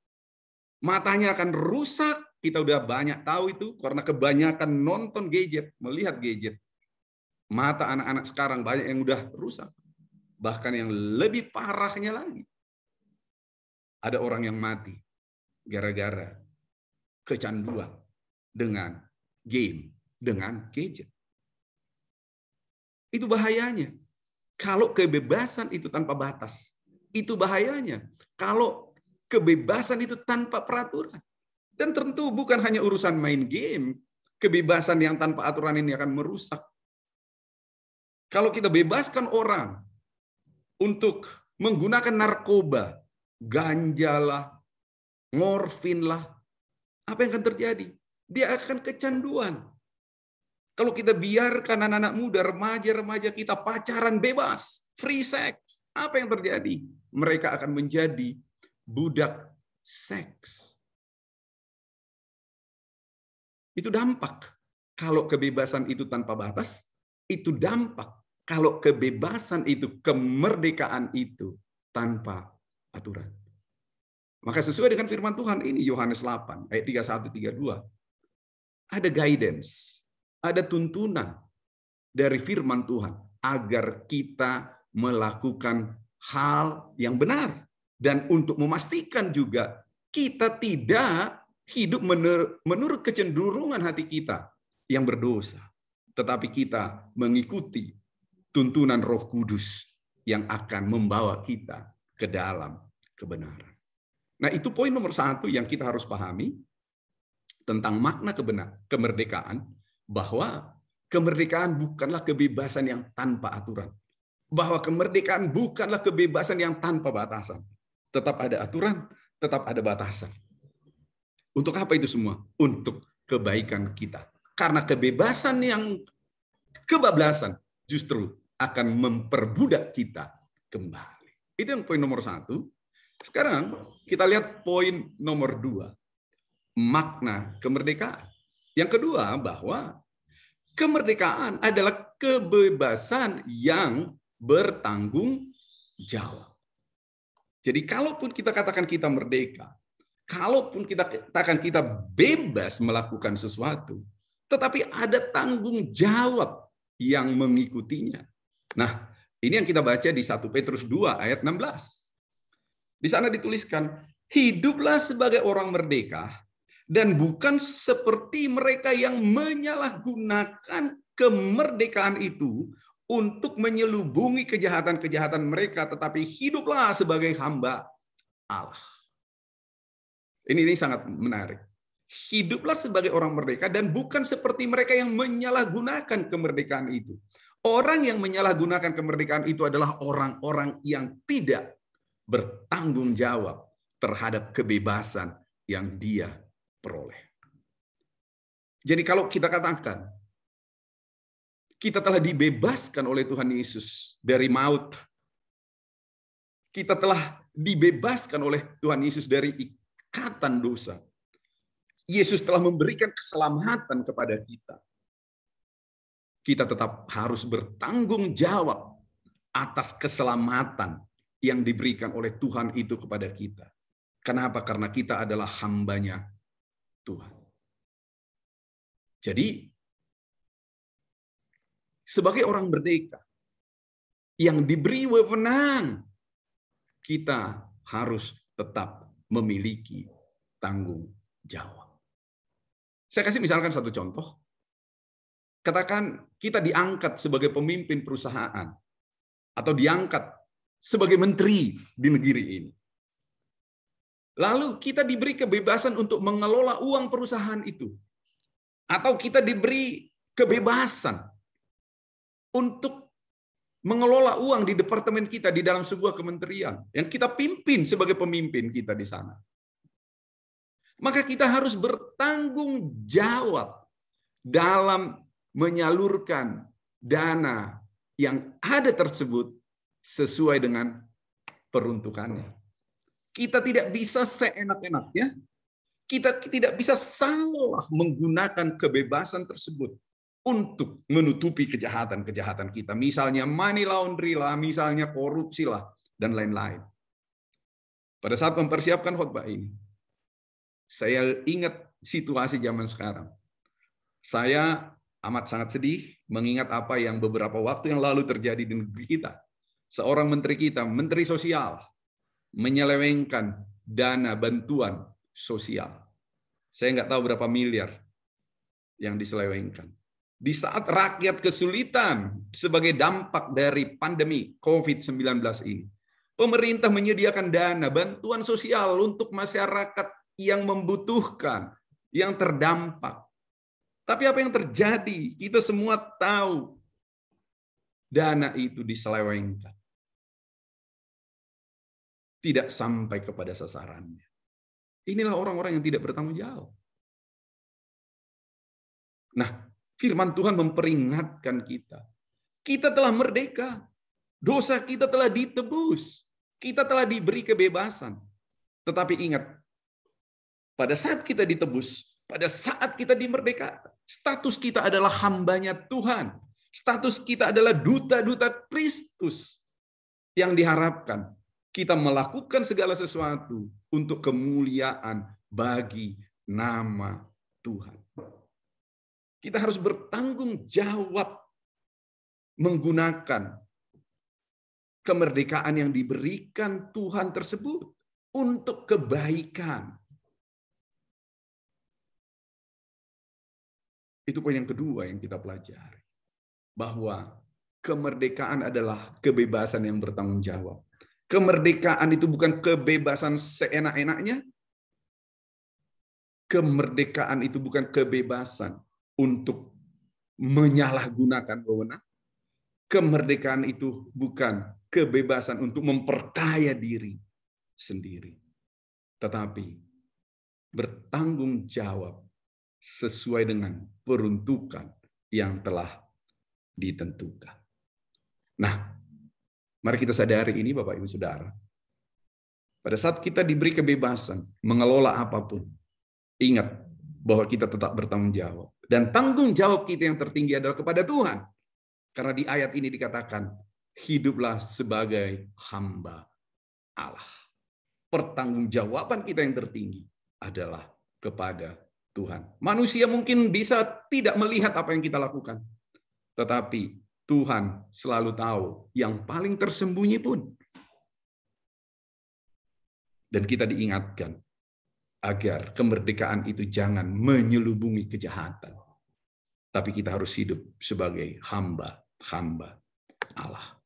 matanya akan rusak. Kita udah banyak tahu itu karena kebanyakan nonton gadget, melihat gadget. Mata anak-anak sekarang banyak yang udah rusak. Bahkan yang lebih parahnya lagi, ada orang yang mati gara-gara kecanduan dengan game, dengan gadget. Itu bahayanya. Kalau kebebasan itu tanpa batas, itu bahayanya. Kalau kebebasan itu tanpa peraturan. Dan tentu bukan hanya urusan main game, kebebasan yang tanpa aturan ini akan merusak. Kalau kita bebaskan orang untuk menggunakan narkoba, ganja lah, morfin lah, apa yang akan terjadi? Dia akan kecanduan. Kalau kita biarkan anak-anak muda, remaja-remaja kita pacaran bebas, free sex, apa yang terjadi? Mereka akan menjadi budak seks. Itu dampak. Kalau kebebasan itu tanpa batas, itu dampak. Kalau kebebasan itu, kemerdekaan itu tanpa aturan. Maka sesuai dengan firman Tuhan ini, Yohanes 8, ayat 31-32, ada guidance, ada tuntunan dari firman Tuhan agar kita melakukan hal yang benar. Dan untuk memastikan juga kita tidak hidup menurut kecenderungan hati kita yang berdosa. Tetapi kita mengikuti tuntunan Roh Kudus yang akan membawa kita ke dalam kebenaran. Nah, itu poin nomor 1 yang kita harus pahami tentang makna kemerdekaan, bahwa kemerdekaan bukanlah kebebasan yang tanpa aturan. Bahwa kemerdekaan bukanlah kebebasan yang tanpa batasan. Tetap ada aturan, tetap ada batasan. Untuk apa itu semua? Untuk kebaikan kita. Karena kebebasan yang kebablasan justru akan memperbudak kita kembali. Itu yang poin nomor 1. Sekarang kita lihat poin nomor 2. Makna kemerdekaan. Yang kedua, bahwa kemerdekaan adalah kebebasan yang bertanggung jawab. Jadi kalaupun kita katakan kita merdeka, kalaupun kita katakan kita bebas melakukan sesuatu, tetapi ada tanggung jawab yang mengikutinya. Nah, ini yang kita baca di 1 Petrus 2 ayat 16. Di sana dituliskan, hiduplah sebagai orang merdeka dan bukan seperti mereka yang menyalahgunakan kemerdekaan itu untuk menyelubungi kejahatan-kejahatan mereka, tetapi hiduplah sebagai hamba Allah. Ini sangat menarik. Hiduplah sebagai orang merdeka dan bukan seperti mereka yang menyalahgunakan kemerdekaan itu. Orang yang menyalahgunakan kemerdekaan itu adalah orang-orang yang tidak bertanggung jawab terhadap kebebasan yang dia peroleh. Jadi kalau kita katakan kita telah dibebaskan oleh Tuhan Yesus dari maut, kita telah dibebaskan oleh Tuhan Yesus dari ikatan dosa, Yesus telah memberikan keselamatan kepada kita. Kita tetap harus bertanggung jawab atas keselamatan yang diberikan oleh Tuhan itu kepada kita. Kenapa? Karena kita adalah hambanya Tuhan. Jadi, sebagai orang merdeka yang diberi wewenang, kita harus tetap memiliki tanggung jawab. Saya kasih misalkan satu contoh. Katakan kita diangkat sebagai pemimpin perusahaan atau diangkat sebagai menteri di negeri ini. Lalu kita diberi kebebasan untuk mengelola uang perusahaan itu. Atau kita diberi kebebasan untuk mengelola uang di departemen kita di dalam sebuah kementerian yang kita pimpin sebagai pemimpin kita di sana. Maka kita harus bertanggung jawab dalam menyalurkan dana yang ada tersebut sesuai dengan peruntukannya. Kita tidak bisa seenak-enaknya, kita tidak bisa salah menggunakan kebebasan tersebut untuk menutupi kejahatan-kejahatan kita. Misalnya money laundry lah, misalnya korupsi lah, dan lain-lain. Pada saat mempersiapkan khotbah ini, saya ingat situasi zaman sekarang. Saya amat sangat sedih mengingat apa yang beberapa waktu yang lalu terjadi di negeri kita. Seorang menteri kita, Menteri Sosial, menyelewengkan dana bantuan sosial. Saya nggak tahu berapa miliar yang diselewengkan. Di saat rakyat kesulitan sebagai dampak dari pandemi COVID-19 ini, pemerintah menyediakan dana bantuan sosial untuk masyarakat yang membutuhkan, yang terdampak. Tapi apa yang terjadi? Kita semua tahu dana itu diselewengkan. Tidak sampai kepada sasarannya. Inilah orang-orang yang tidak bertanggung jawab. Nah, firman Tuhan memperingatkan kita. Kita telah merdeka. Dosa kita telah ditebus. Kita telah diberi kebebasan. Tetapi ingat, pada saat kita ditebus, pada saat kita dimerdekakan, status kita adalah hambanya Tuhan. Status kita adalah duta-duta Kristus yang diharapkan kita melakukan segala sesuatu untuk kemuliaan bagi nama Tuhan. Kita harus bertanggung jawab menggunakan kemerdekaan yang diberikan Tuhan tersebut untuk kebaikan. Itu poin yang kedua yang kita pelajari. Bahwa kemerdekaan adalah kebebasan yang bertanggung jawab. Kemerdekaan itu bukan kebebasan seenak-enaknya. Kemerdekaan itu bukan kebebasan untuk menyalahgunakan wewenang. Kemerdekaan itu bukan kebebasan untuk memperkaya diri sendiri. Tetapi bertanggung jawab sesuai dengan peruntukan yang telah ditentukan. Nah, mari kita sadari ini Bapak Ibu Saudara. Pada saat kita diberi kebebasan mengelola apapun, ingat bahwa kita tetap bertanggung jawab. Dan tanggung jawab kita yang tertinggi adalah kepada Tuhan. Karena di ayat ini dikatakan, hiduplah sebagai hamba Allah. Pertanggungjawaban kita yang tertinggi adalah kepada Tuhan. Manusia mungkin bisa tidak melihat apa yang kita lakukan. Tetapi Tuhan selalu tahu yang paling tersembunyi pun. Dan kita diingatkan agar kemerdekaan itu jangan menyelubungi kejahatan. Tapi kita harus hidup sebagai hamba Allah.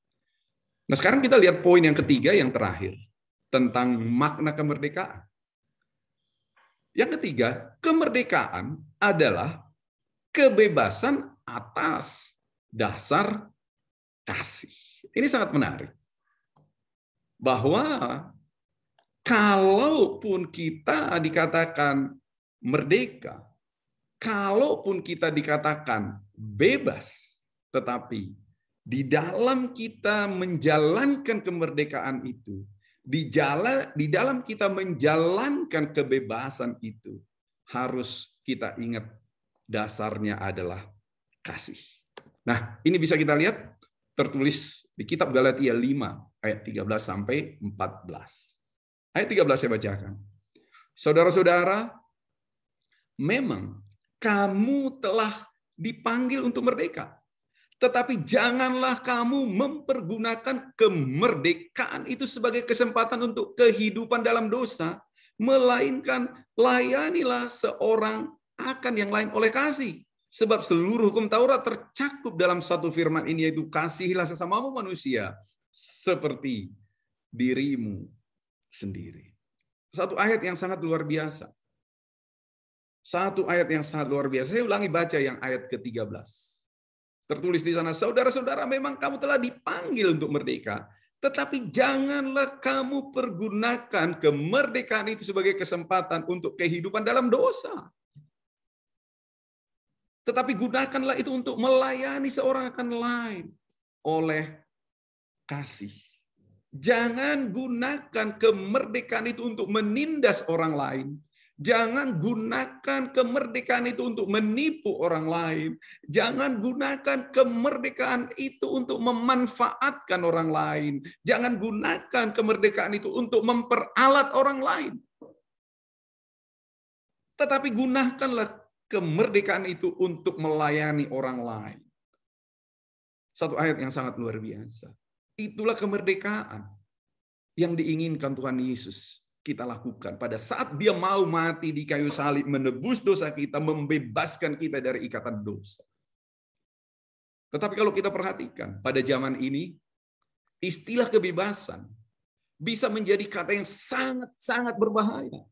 Nah, sekarang kita lihat poin yang ketiga yang terakhir tentang makna kemerdekaan. Yang ketiga, kemerdekaan adalah kebebasan atas dasar kasih. Ini sangat menarik. Bahwa kalaupun kita dikatakan merdeka, kalaupun kita dikatakan bebas, tetapi di dalam kita menjalankan kemerdekaan itu, di dalam kita menjalankan kebebasan itu, harus kita ingat dasarnya adalah kasih. Nah, ini bisa kita lihat tertulis di kitab Galatia 5 ayat 13 sampai 14. Ayat 13 saya bacakan. Saudara-saudara, memang kamu telah dipanggil untuk merdeka. Tetapi janganlah kamu mempergunakan kemerdekaan itu sebagai kesempatan untuk kehidupan dalam dosa, melainkan layanilah seorang akan yang lain oleh kasih. Sebab seluruh hukum Taurat tercakup dalam satu firman ini, yaitu kasihilah sesamamu manusia seperti dirimu sendiri. Satu ayat yang sangat luar biasa. Satu ayat yang sangat luar biasa. Saya ulangi baca yang ayat ke-13. Tertulis di sana, saudara-saudara, memang kamu telah dipanggil untuk merdeka, tetapi janganlah kamu pergunakan kemerdekaan itu sebagai kesempatan untuk kehidupan dalam dosa. Tetapi gunakanlah itu untuk melayani seorang akan lain oleh kasih. Jangan gunakan kemerdekaan itu untuk menindas orang lain. Jangan gunakan kemerdekaan itu untuk menipu orang lain. Jangan gunakan kemerdekaan itu untuk memanfaatkan orang lain. Jangan gunakan kemerdekaan itu untuk memperalat orang lain. Tetapi gunakanlah kemerdekaan itu untuk melayani orang lain. Satu ayat yang sangat luar biasa. Itulah kemerdekaan yang diinginkan Tuhan Yesus kita lakukan pada saat dia mau mati di kayu salib, menebus dosa kita, membebaskan kita dari ikatan dosa. Tetapi kalau kita perhatikan pada zaman ini, istilah kebebasan bisa menjadi kata yang sangat-sangat berbahaya.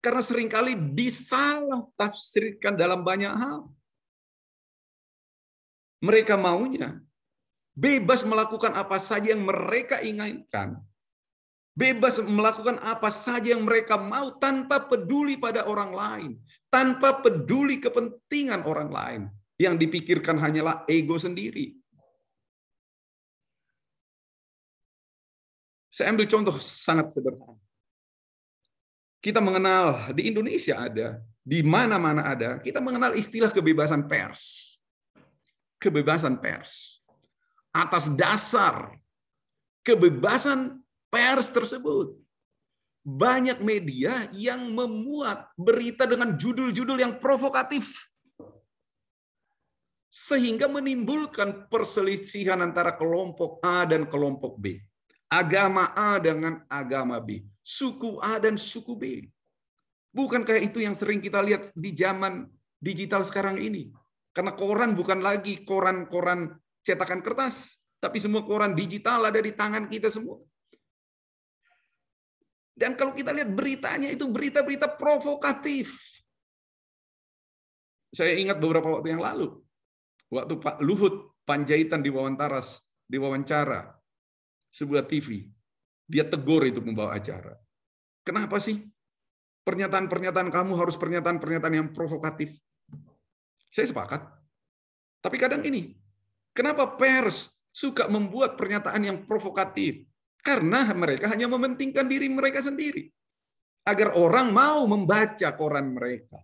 Karena seringkali disalah tafsirkan dalam banyak hal. Mereka maunya bebas melakukan apa saja yang mereka inginkan. Bebas melakukan apa saja yang mereka mau tanpa peduli pada orang lain. Tanpa peduli kepentingan orang lain. Yang dipikirkan hanyalah ego sendiri. Saya ambil contoh sangat sederhana. Kita mengenal, di Indonesia ada, di mana-mana ada, kita mengenal istilah kebebasan pers. Kebebasan pers. Atas dasar kebebasan pers tersebut, banyak media yang memuat berita dengan judul-judul yang provokatif, sehingga menimbulkan perselisihan antara kelompok A dan kelompok B, agama A dengan agama B, suku A dan suku B. Bukankah itu yang sering kita lihat di zaman digital sekarang ini? Karena koran bukan lagi koran-koran cetakan kertas, tapi semua koran digital ada di tangan kita semua. Dan kalau kita lihat beritanya itu berita-berita provokatif. Saya ingat beberapa waktu yang lalu, waktu Pak Luhut Panjaitan diwawancara sebuah TV, dia tegur itu pembawa acara. Kenapa sih pernyataan-pernyataan kamu harus pernyataan-pernyataan yang provokatif? Saya sepakat. Tapi kadang ini, kenapa pers suka membuat pernyataan yang provokatif? Karena mereka hanya mementingkan diri mereka sendiri. Agar orang mau membaca koran mereka.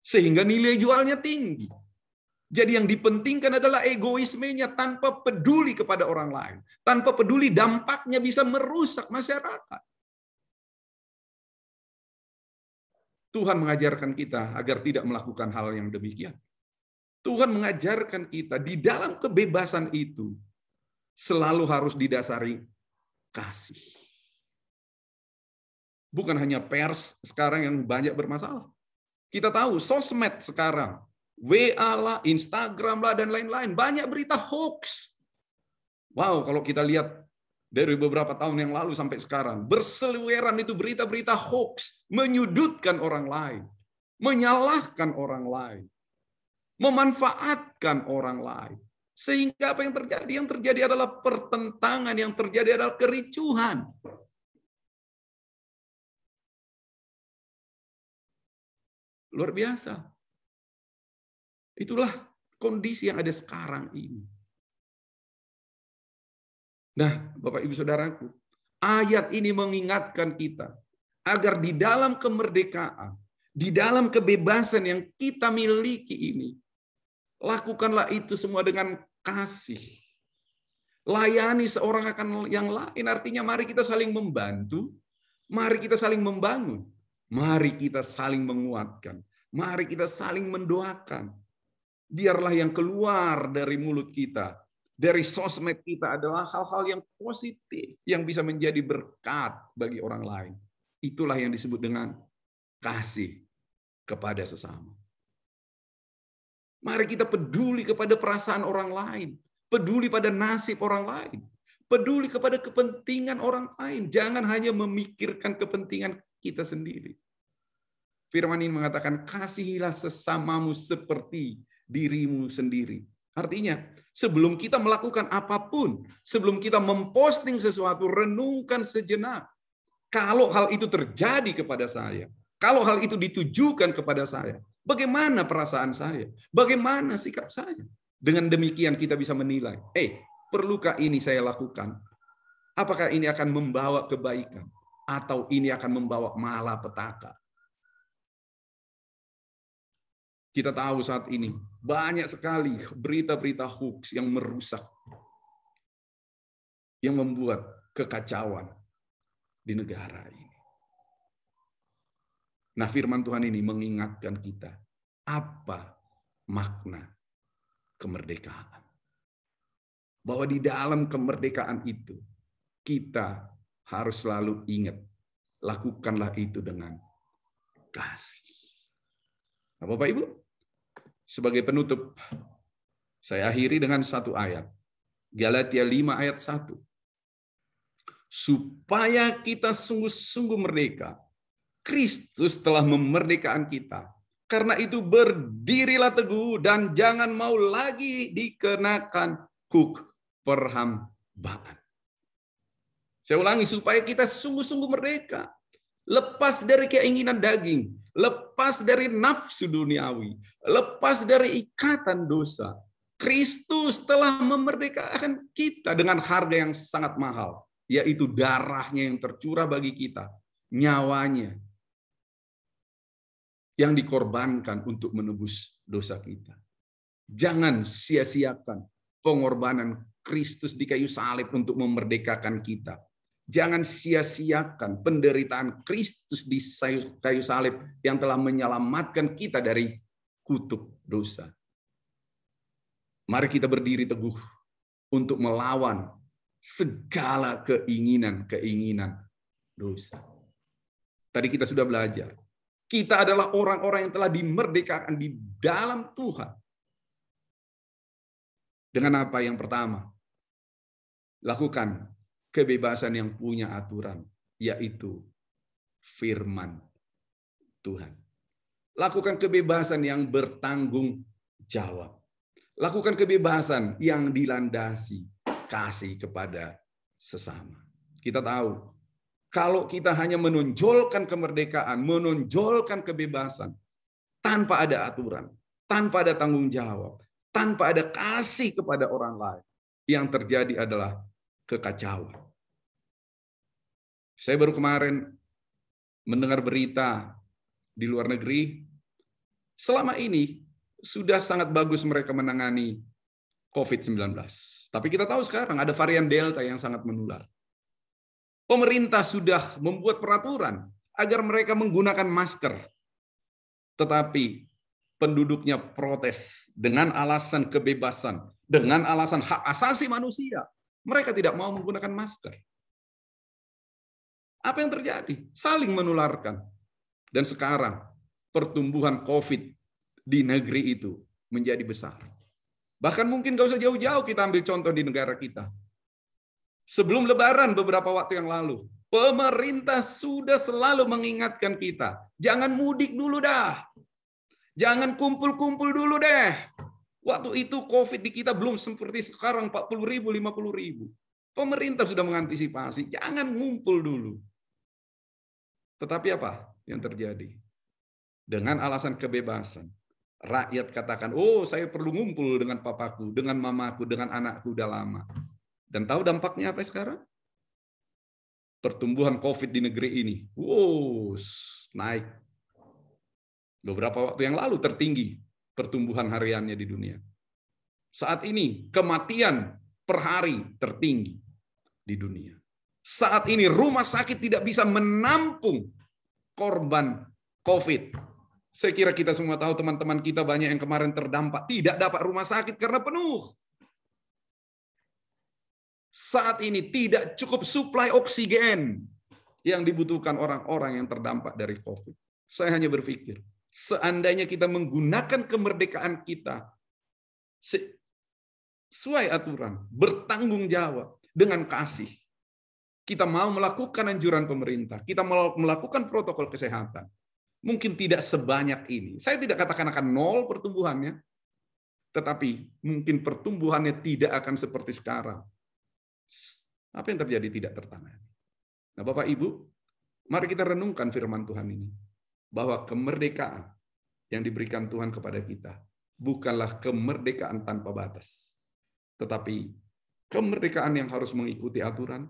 Sehingga nilai jualnya tinggi. Jadi yang dipentingkan adalah egoismenya tanpa peduli kepada orang lain. Tanpa peduli dampaknya bisa merusak masyarakat. Tuhan mengajarkan kita agar tidak melakukan hal yang demikian. Tuhan mengajarkan kita di dalam kebebasan itu selalu harus didasari kasih. Bukan hanya pers sekarang yang banyak bermasalah. Kita tahu sosmed sekarang, WA lah, Instagram lah, dan lain-lain. Banyak berita hoax. Wow, kalau kita lihat dari beberapa tahun yang lalu sampai sekarang, berseliweran itu berita-berita hoax, menyudutkan orang lain, menyalahkan orang lain, memanfaatkan orang lain. Sehingga apa yang terjadi? Yang terjadi adalah pertentangan, yang terjadi adalah kericuhan. Luar biasa. Itulah kondisi yang ada sekarang ini. Nah, Bapak Ibu Saudaraku, ayat ini mengingatkan kita agar di dalam kemerdekaan, di dalam kebebasan yang kita miliki ini, lakukanlah itu semua dengan kasih. Layani seorang akan yang lain, artinya mari kita saling membantu, mari kita saling membangun, mari kita saling menguatkan, mari kita saling mendoakan. Biarlah yang keluar dari mulut kita, dari sosmed kita adalah hal-hal yang positif, yang bisa menjadi berkat bagi orang lain. Itulah yang disebut dengan kasih kepada sesama. Mari kita peduli kepada perasaan orang lain, peduli pada nasib orang lain, peduli kepada kepentingan orang lain. Jangan hanya memikirkan kepentingan kita sendiri. Firman ini mengatakan, kasihilah sesamamu seperti dirimu sendiri. Artinya, sebelum kita melakukan apapun, sebelum kita memposting sesuatu, renungkan sejenak. Kalau hal itu terjadi kepada saya, kalau hal itu ditujukan kepada saya, bagaimana perasaan saya? Bagaimana sikap saya? Dengan demikian kita bisa menilai, perlukah ini saya lakukan? Apakah ini akan membawa kebaikan atau ini akan membawa malapetaka? Kita tahu saat ini banyak sekali berita-berita hoax yang merusak, yang membuat kekacauan di negara ini. Nah, firman Tuhan ini mengingatkan kita apa makna kemerdekaan. Bahwa di dalam kemerdekaan itu kita harus selalu ingat, lakukanlah itu dengan kasih. Nah, Bapak Ibu, sebagai penutup, saya akhiri dengan satu ayat. Galatia 5 ayat 1. Supaya kita sungguh-sungguh merdeka, Kristus telah memerdekakan kita. Karena itu berdirilah teguh dan jangan mau lagi dikenakan huk perhambaan. Saya ulangi, supaya kita sungguh-sungguh merdeka. Lepas dari keinginan daging, lepas dari nafsu duniawi, lepas dari ikatan dosa. Kristus telah memerdekakan kita dengan harga yang sangat mahal, yaitu darahnya yang tercurah bagi kita, nyawanya yang dikorbankan untuk menebus dosa kita. Jangan sia-siakan pengorbanan Kristus di kayu salib untuk memerdekakan kita. Jangan sia-siakan penderitaan Kristus di kayu salib yang telah menyelamatkan kita dari kutuk dosa. Mari kita berdiri teguh untuk melawan segala keinginan-keinginan dosa. Tadi kita sudah belajar. Kita adalah orang-orang yang telah dimerdekakan di dalam Tuhan. Dengan apa yang pertama? Lakukan kebebasan yang punya aturan, yaitu firman Tuhan. Lakukan kebebasan yang bertanggung jawab. Lakukan kebebasan yang dilandasi kasih kepada sesama. Kita tahu, kalau kita hanya menonjolkan kemerdekaan, menonjolkan kebebasan, tanpa ada aturan, tanpa ada tanggung jawab, tanpa ada kasih kepada orang lain, yang terjadi adalah kekacauan. Saya baru kemarin mendengar berita di luar negeri, selama ini sudah sangat bagus mereka menangani COVID-19. Tapi kita tahu sekarang ada varian Delta yang sangat menular. Pemerintah sudah membuat peraturan agar mereka menggunakan masker. Tetapi penduduknya protes dengan alasan kebebasan, dengan alasan hak asasi manusia. Mereka tidak mau menggunakan masker. Apa yang terjadi? Saling menularkan. Dan sekarang pertumbuhan COVID di negeri itu menjadi besar. Bahkan mungkin gak usah jauh-jauh kita ambil contoh di negara kita. Sebelum Lebaran beberapa waktu yang lalu, pemerintah sudah selalu mengingatkan kita, jangan mudik dulu dah. Jangan kumpul-kumpul dulu deh. Waktu itu COVID di kita belum seperti sekarang 40.000, 50.000. Pemerintah sudah mengantisipasi, jangan ngumpul dulu. Tetapi apa yang terjadi? Dengan alasan kebebasan, rakyat katakan, oh saya perlu ngumpul dengan papaku, dengan mamaku, dengan anakku udah lama. Dan tahu dampaknya apa sekarang? Pertumbuhan COVID di negeri ini, wow, naik. Beberapa waktu yang lalu tertinggi pertumbuhan hariannya di dunia. Saat ini kematian per hari tertinggi di dunia. Saat ini rumah sakit tidak bisa menampung korban COVID. Saya kira kita semua tahu, teman-teman kita banyak yang kemarin terdampak tidak dapat rumah sakit karena penuh. Saat ini tidak cukup suplai oksigen yang dibutuhkan orang-orang yang terdampak dari COVID. Saya hanya berpikir, seandainya kita menggunakan kemerdekaan kita sesuai aturan, bertanggung jawab dengan kasih, kita mau melakukan anjuran pemerintah, kita mau melakukan protokol kesehatan, mungkin tidak sebanyak ini. Saya tidak katakan akan nol pertumbuhannya, tetapi mungkin pertumbuhannya tidak akan seperti sekarang. Apa yang terjadi tidak tertangani. Nah, Bapak Ibu, mari kita renungkan firman Tuhan ini, bahwa kemerdekaan yang diberikan Tuhan kepada kita bukanlah kemerdekaan tanpa batas, tetapi kemerdekaan yang harus mengikuti aturan,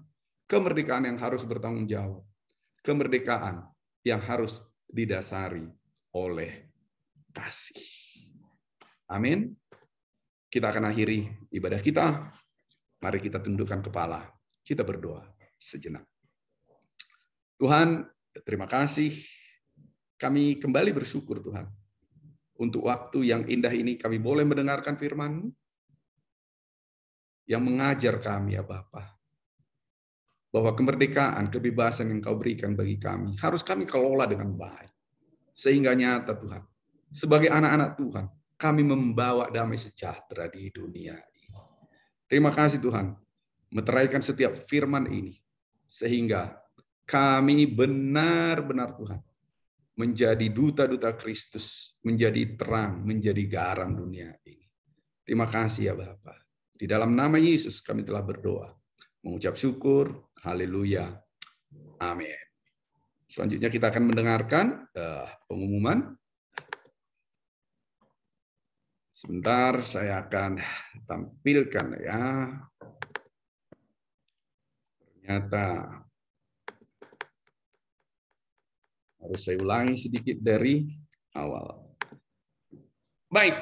kemerdekaan yang harus bertanggung jawab, kemerdekaan yang harus didasari oleh kasih. Amin. Kita akan akhiri ibadah kita. Mari kita tundukkan kepala. Kita berdoa sejenak. Tuhan, terima kasih. Kami kembali bersyukur Tuhan. Untuk waktu yang indah ini kami boleh mendengarkan firman-Mu yang mengajar kami ya Bapa, bahwa kemerdekaan, kebebasan yang Kau berikan bagi kami harus kami kelola dengan baik. Sehingga nyata Tuhan, sebagai anak-anak Tuhan, kami membawa damai sejahtera di dunia ini. Terima kasih Tuhan, meteraikan setiap firman ini, sehingga kami benar-benar Tuhan, menjadi duta-duta Kristus, menjadi terang, menjadi garam dunia ini. Terima kasih ya Bapa. Di dalam nama Yesus kami telah berdoa, mengucap syukur, haleluya, amin. Selanjutnya kita akan mendengarkan pengumuman. Sebentar, saya akan tampilkan ya. Ternyata harus saya ulangi sedikit dari awal. Baik,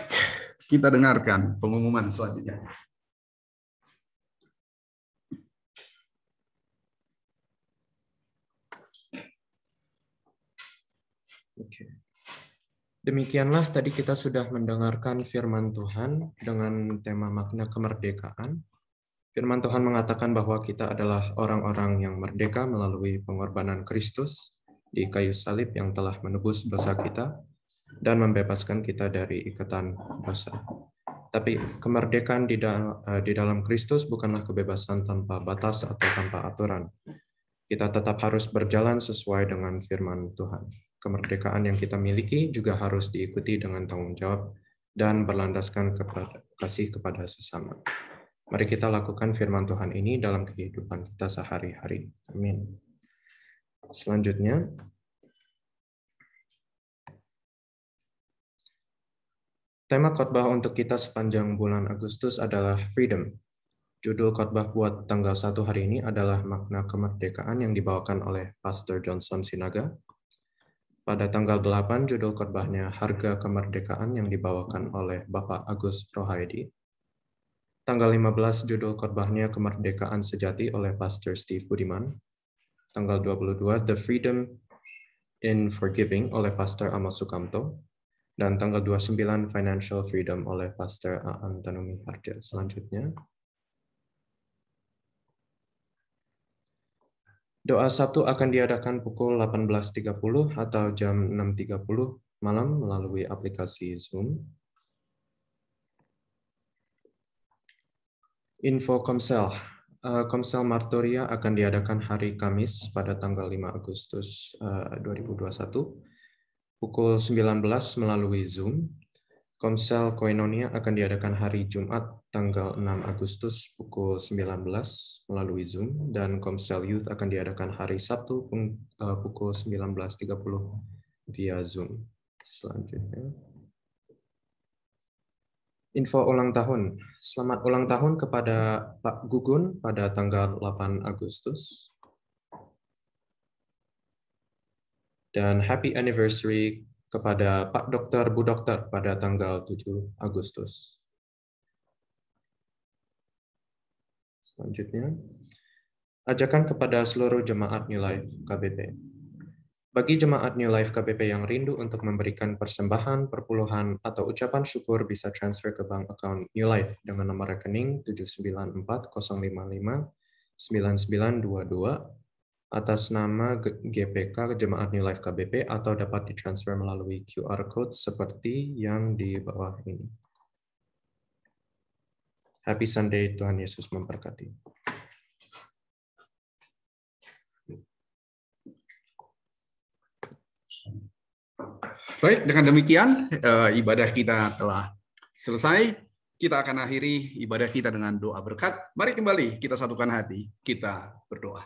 kita dengarkan pengumuman selanjutnya. Oke. Demikianlah tadi kita sudah mendengarkan firman Tuhan dengan tema makna kemerdekaan. Firman Tuhan mengatakan bahwa kita adalah orang-orang yang merdeka melalui pengorbanan Kristus di kayu salib yang telah menebus dosa kita dan membebaskan kita dari ikatan dosa. Tapi kemerdekaan di dalam Kristus bukanlah kebebasan tanpa batas atau tanpa aturan. Kita tetap harus berjalan sesuai dengan firman Tuhan. Kemerdekaan yang kita miliki juga harus diikuti dengan tanggung jawab dan berlandaskan kepada kasih kepada sesama. Mari kita lakukan firman Tuhan ini dalam kehidupan kita sehari-hari. Amin. Selanjutnya, tema khotbah untuk kita sepanjang bulan Agustus adalah Freedom. Judul khotbah buat tanggal 1 hari ini adalah makna kemerdekaan yang dibawakan oleh Pastor Johnson Sinaga. Pada tanggal 8, judul khotbahnya Harga Kemerdekaan yang dibawakan oleh Bapak Agus Rohaidi. Tanggal 15, judul khotbahnya Kemerdekaan Sejati oleh Pastor Steve Budiman. Tanggal 22, The Freedom in Forgiving oleh Pastor Amos Sukamto. Dan tanggal 29, Financial Freedom oleh Pastor Aan Tanumi Harja. Selanjutnya, doa Sabtu akan diadakan pukul 18.30 atau jam 6.30 malam melalui aplikasi Zoom. Info Komsel. Komsel Martoria akan diadakan hari Kamis pada tanggal 5 Agustus 2021 pukul 19 melalui Zoom. Komsel Koinonia akan diadakan hari Jumat tanggal 6 Agustus pukul 19 melalui Zoom, dan Komsel Youth akan diadakan hari Sabtu pukul 19.30 via Zoom. Selanjutnya, info ulang tahun. Selamat ulang tahun kepada Pak Gugun pada tanggal 8 Agustus. Dan happy anniversary kepada Pak Dokter Bu Dokter pada tanggal 7 Agustus. Selanjutnya, ajakan kepada seluruh jemaat New Life KBP. Bagi jemaat New Life KBP yang rindu untuk memberikan persembahan, perpuluhan, atau ucapan syukur bisa transfer ke bank account New Life dengan nomor rekening 794-055-9922 atas nama GPK Jemaat New Life KBP, atau dapat ditransfer melalui QR Code seperti yang di bawah ini. Happy Sunday, Tuhan Yesus memberkati. Baik, dengan demikian ibadah kita telah selesai. Kita akan akhiri ibadah kita dengan doa berkat. Mari kembali kita satukan hati, kita berdoa.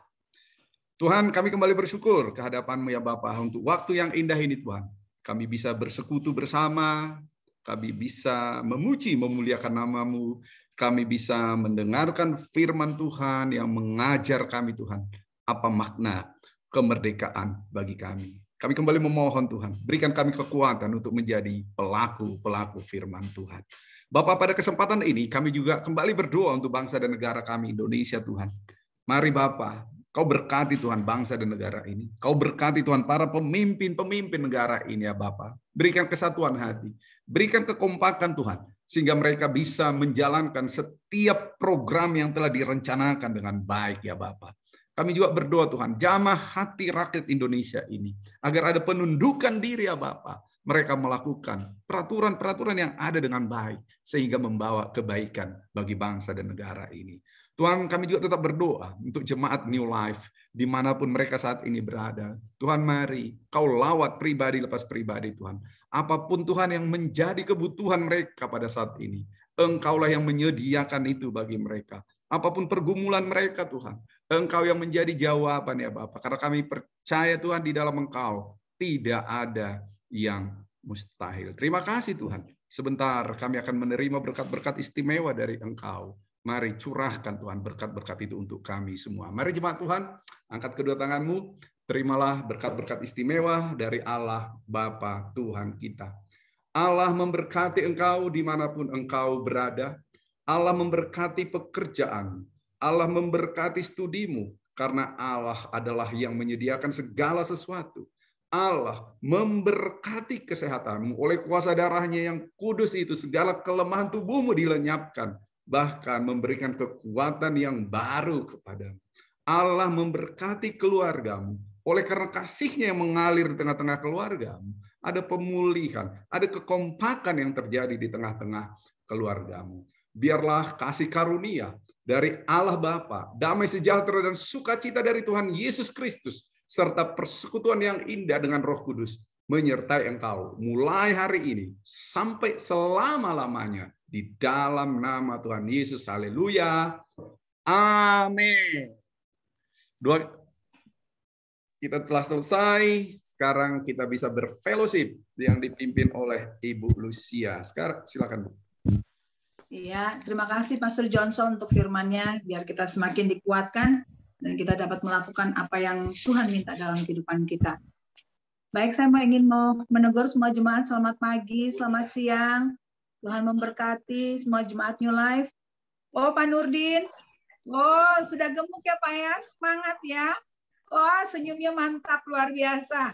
Tuhan, kami kembali bersyukur kehadapan-Mu ya Bapa untuk waktu yang indah ini Tuhan. Kami bisa bersekutu bersama, kami bisa memuji, memuliakan nama-Mu, kami bisa mendengarkan firman Tuhan yang mengajar kami Tuhan, apa makna kemerdekaan bagi kami. Kami kembali memohon Tuhan, berikan kami kekuatan untuk menjadi pelaku-pelaku firman Tuhan. Bapak, pada kesempatan ini kami juga kembali berdoa untuk bangsa dan negara kami Indonesia Tuhan. Mari Bapak, Kau berkati Tuhan bangsa dan negara ini. Kau berkati Tuhan para pemimpin-pemimpin negara ini ya Bapak. Berikan kesatuan hati, berikan kekompakan Tuhan, sehingga mereka bisa menjalankan setiap program yang telah direncanakan dengan baik ya Bapak. Kami juga berdoa Tuhan, jamah hati rakyat Indonesia ini, agar ada penundukan diri ya Bapak. Mereka melakukan peraturan-peraturan yang ada dengan baik, sehingga membawa kebaikan bagi bangsa dan negara ini. Tuhan, kami juga tetap berdoa untuk jemaat New Life, dimanapun mereka saat ini berada. Tuhan, mari Kau lawat pribadi lepas pribadi Tuhan. Apapun Tuhan yang menjadi kebutuhan mereka pada saat ini, Engkaulah yang menyediakan itu bagi mereka. Apapun pergumulan mereka Tuhan, Engkau yang menjadi jawaban ya Bapak. Karena kami percaya Tuhan di dalam Engkau tidak ada yang mustahil. Terima kasih Tuhan. Sebentar kami akan menerima berkat-berkat istimewa dari Engkau. Mari curahkan Tuhan berkat-berkat itu untuk kami semua. Mari jemaat Tuhan, angkat kedua tanganmu. Terimalah berkat-berkat istimewa dari Allah Bapa Tuhan kita. Allah memberkati engkau dimanapun engkau berada. Allah memberkati pekerjaan. Allah memberkati studimu. Karena Allah adalah yang menyediakan segala sesuatu. Allah memberkati kesehatanmu. Oleh kuasa darahnya yang kudus itu, segala kelemahan tubuhmu dilenyapkan. Bahkan memberikan kekuatan yang baru kepadamu. Allah memberkati keluargamu. Oleh karena kasih-Nya yang mengalir di tengah-tengah keluargamu. Ada pemulihan, ada kekompakan yang terjadi di tengah-tengah keluargamu. Biarlah kasih karunia dari Allah Bapa, damai sejahtera dan sukacita dari Tuhan Yesus Kristus, serta persekutuan yang indah dengan Roh Kudus menyertai engkau mulai hari ini sampai selama-lamanya di dalam nama Tuhan Yesus. Haleluya. Amin. Kita telah selesai. Sekarang kita bisa berfellowship yang dipimpin oleh Ibu Lucia. Sekarang silakan Bu. Iya, terima kasih Pastor Johnson untuk firman-Nya, biar kita semakin dikuatkan dan kita dapat melakukan apa yang Tuhan minta dalam kehidupan kita. Baik, saya mau menegur semua jemaat, selamat pagi, selamat siang. Tuhan memberkati semua jemaat New Life. Oh, Pak Nurdin. Oh, sudah gemuk ya Pak ya, semangat ya. Oh, senyumnya mantap, luar biasa.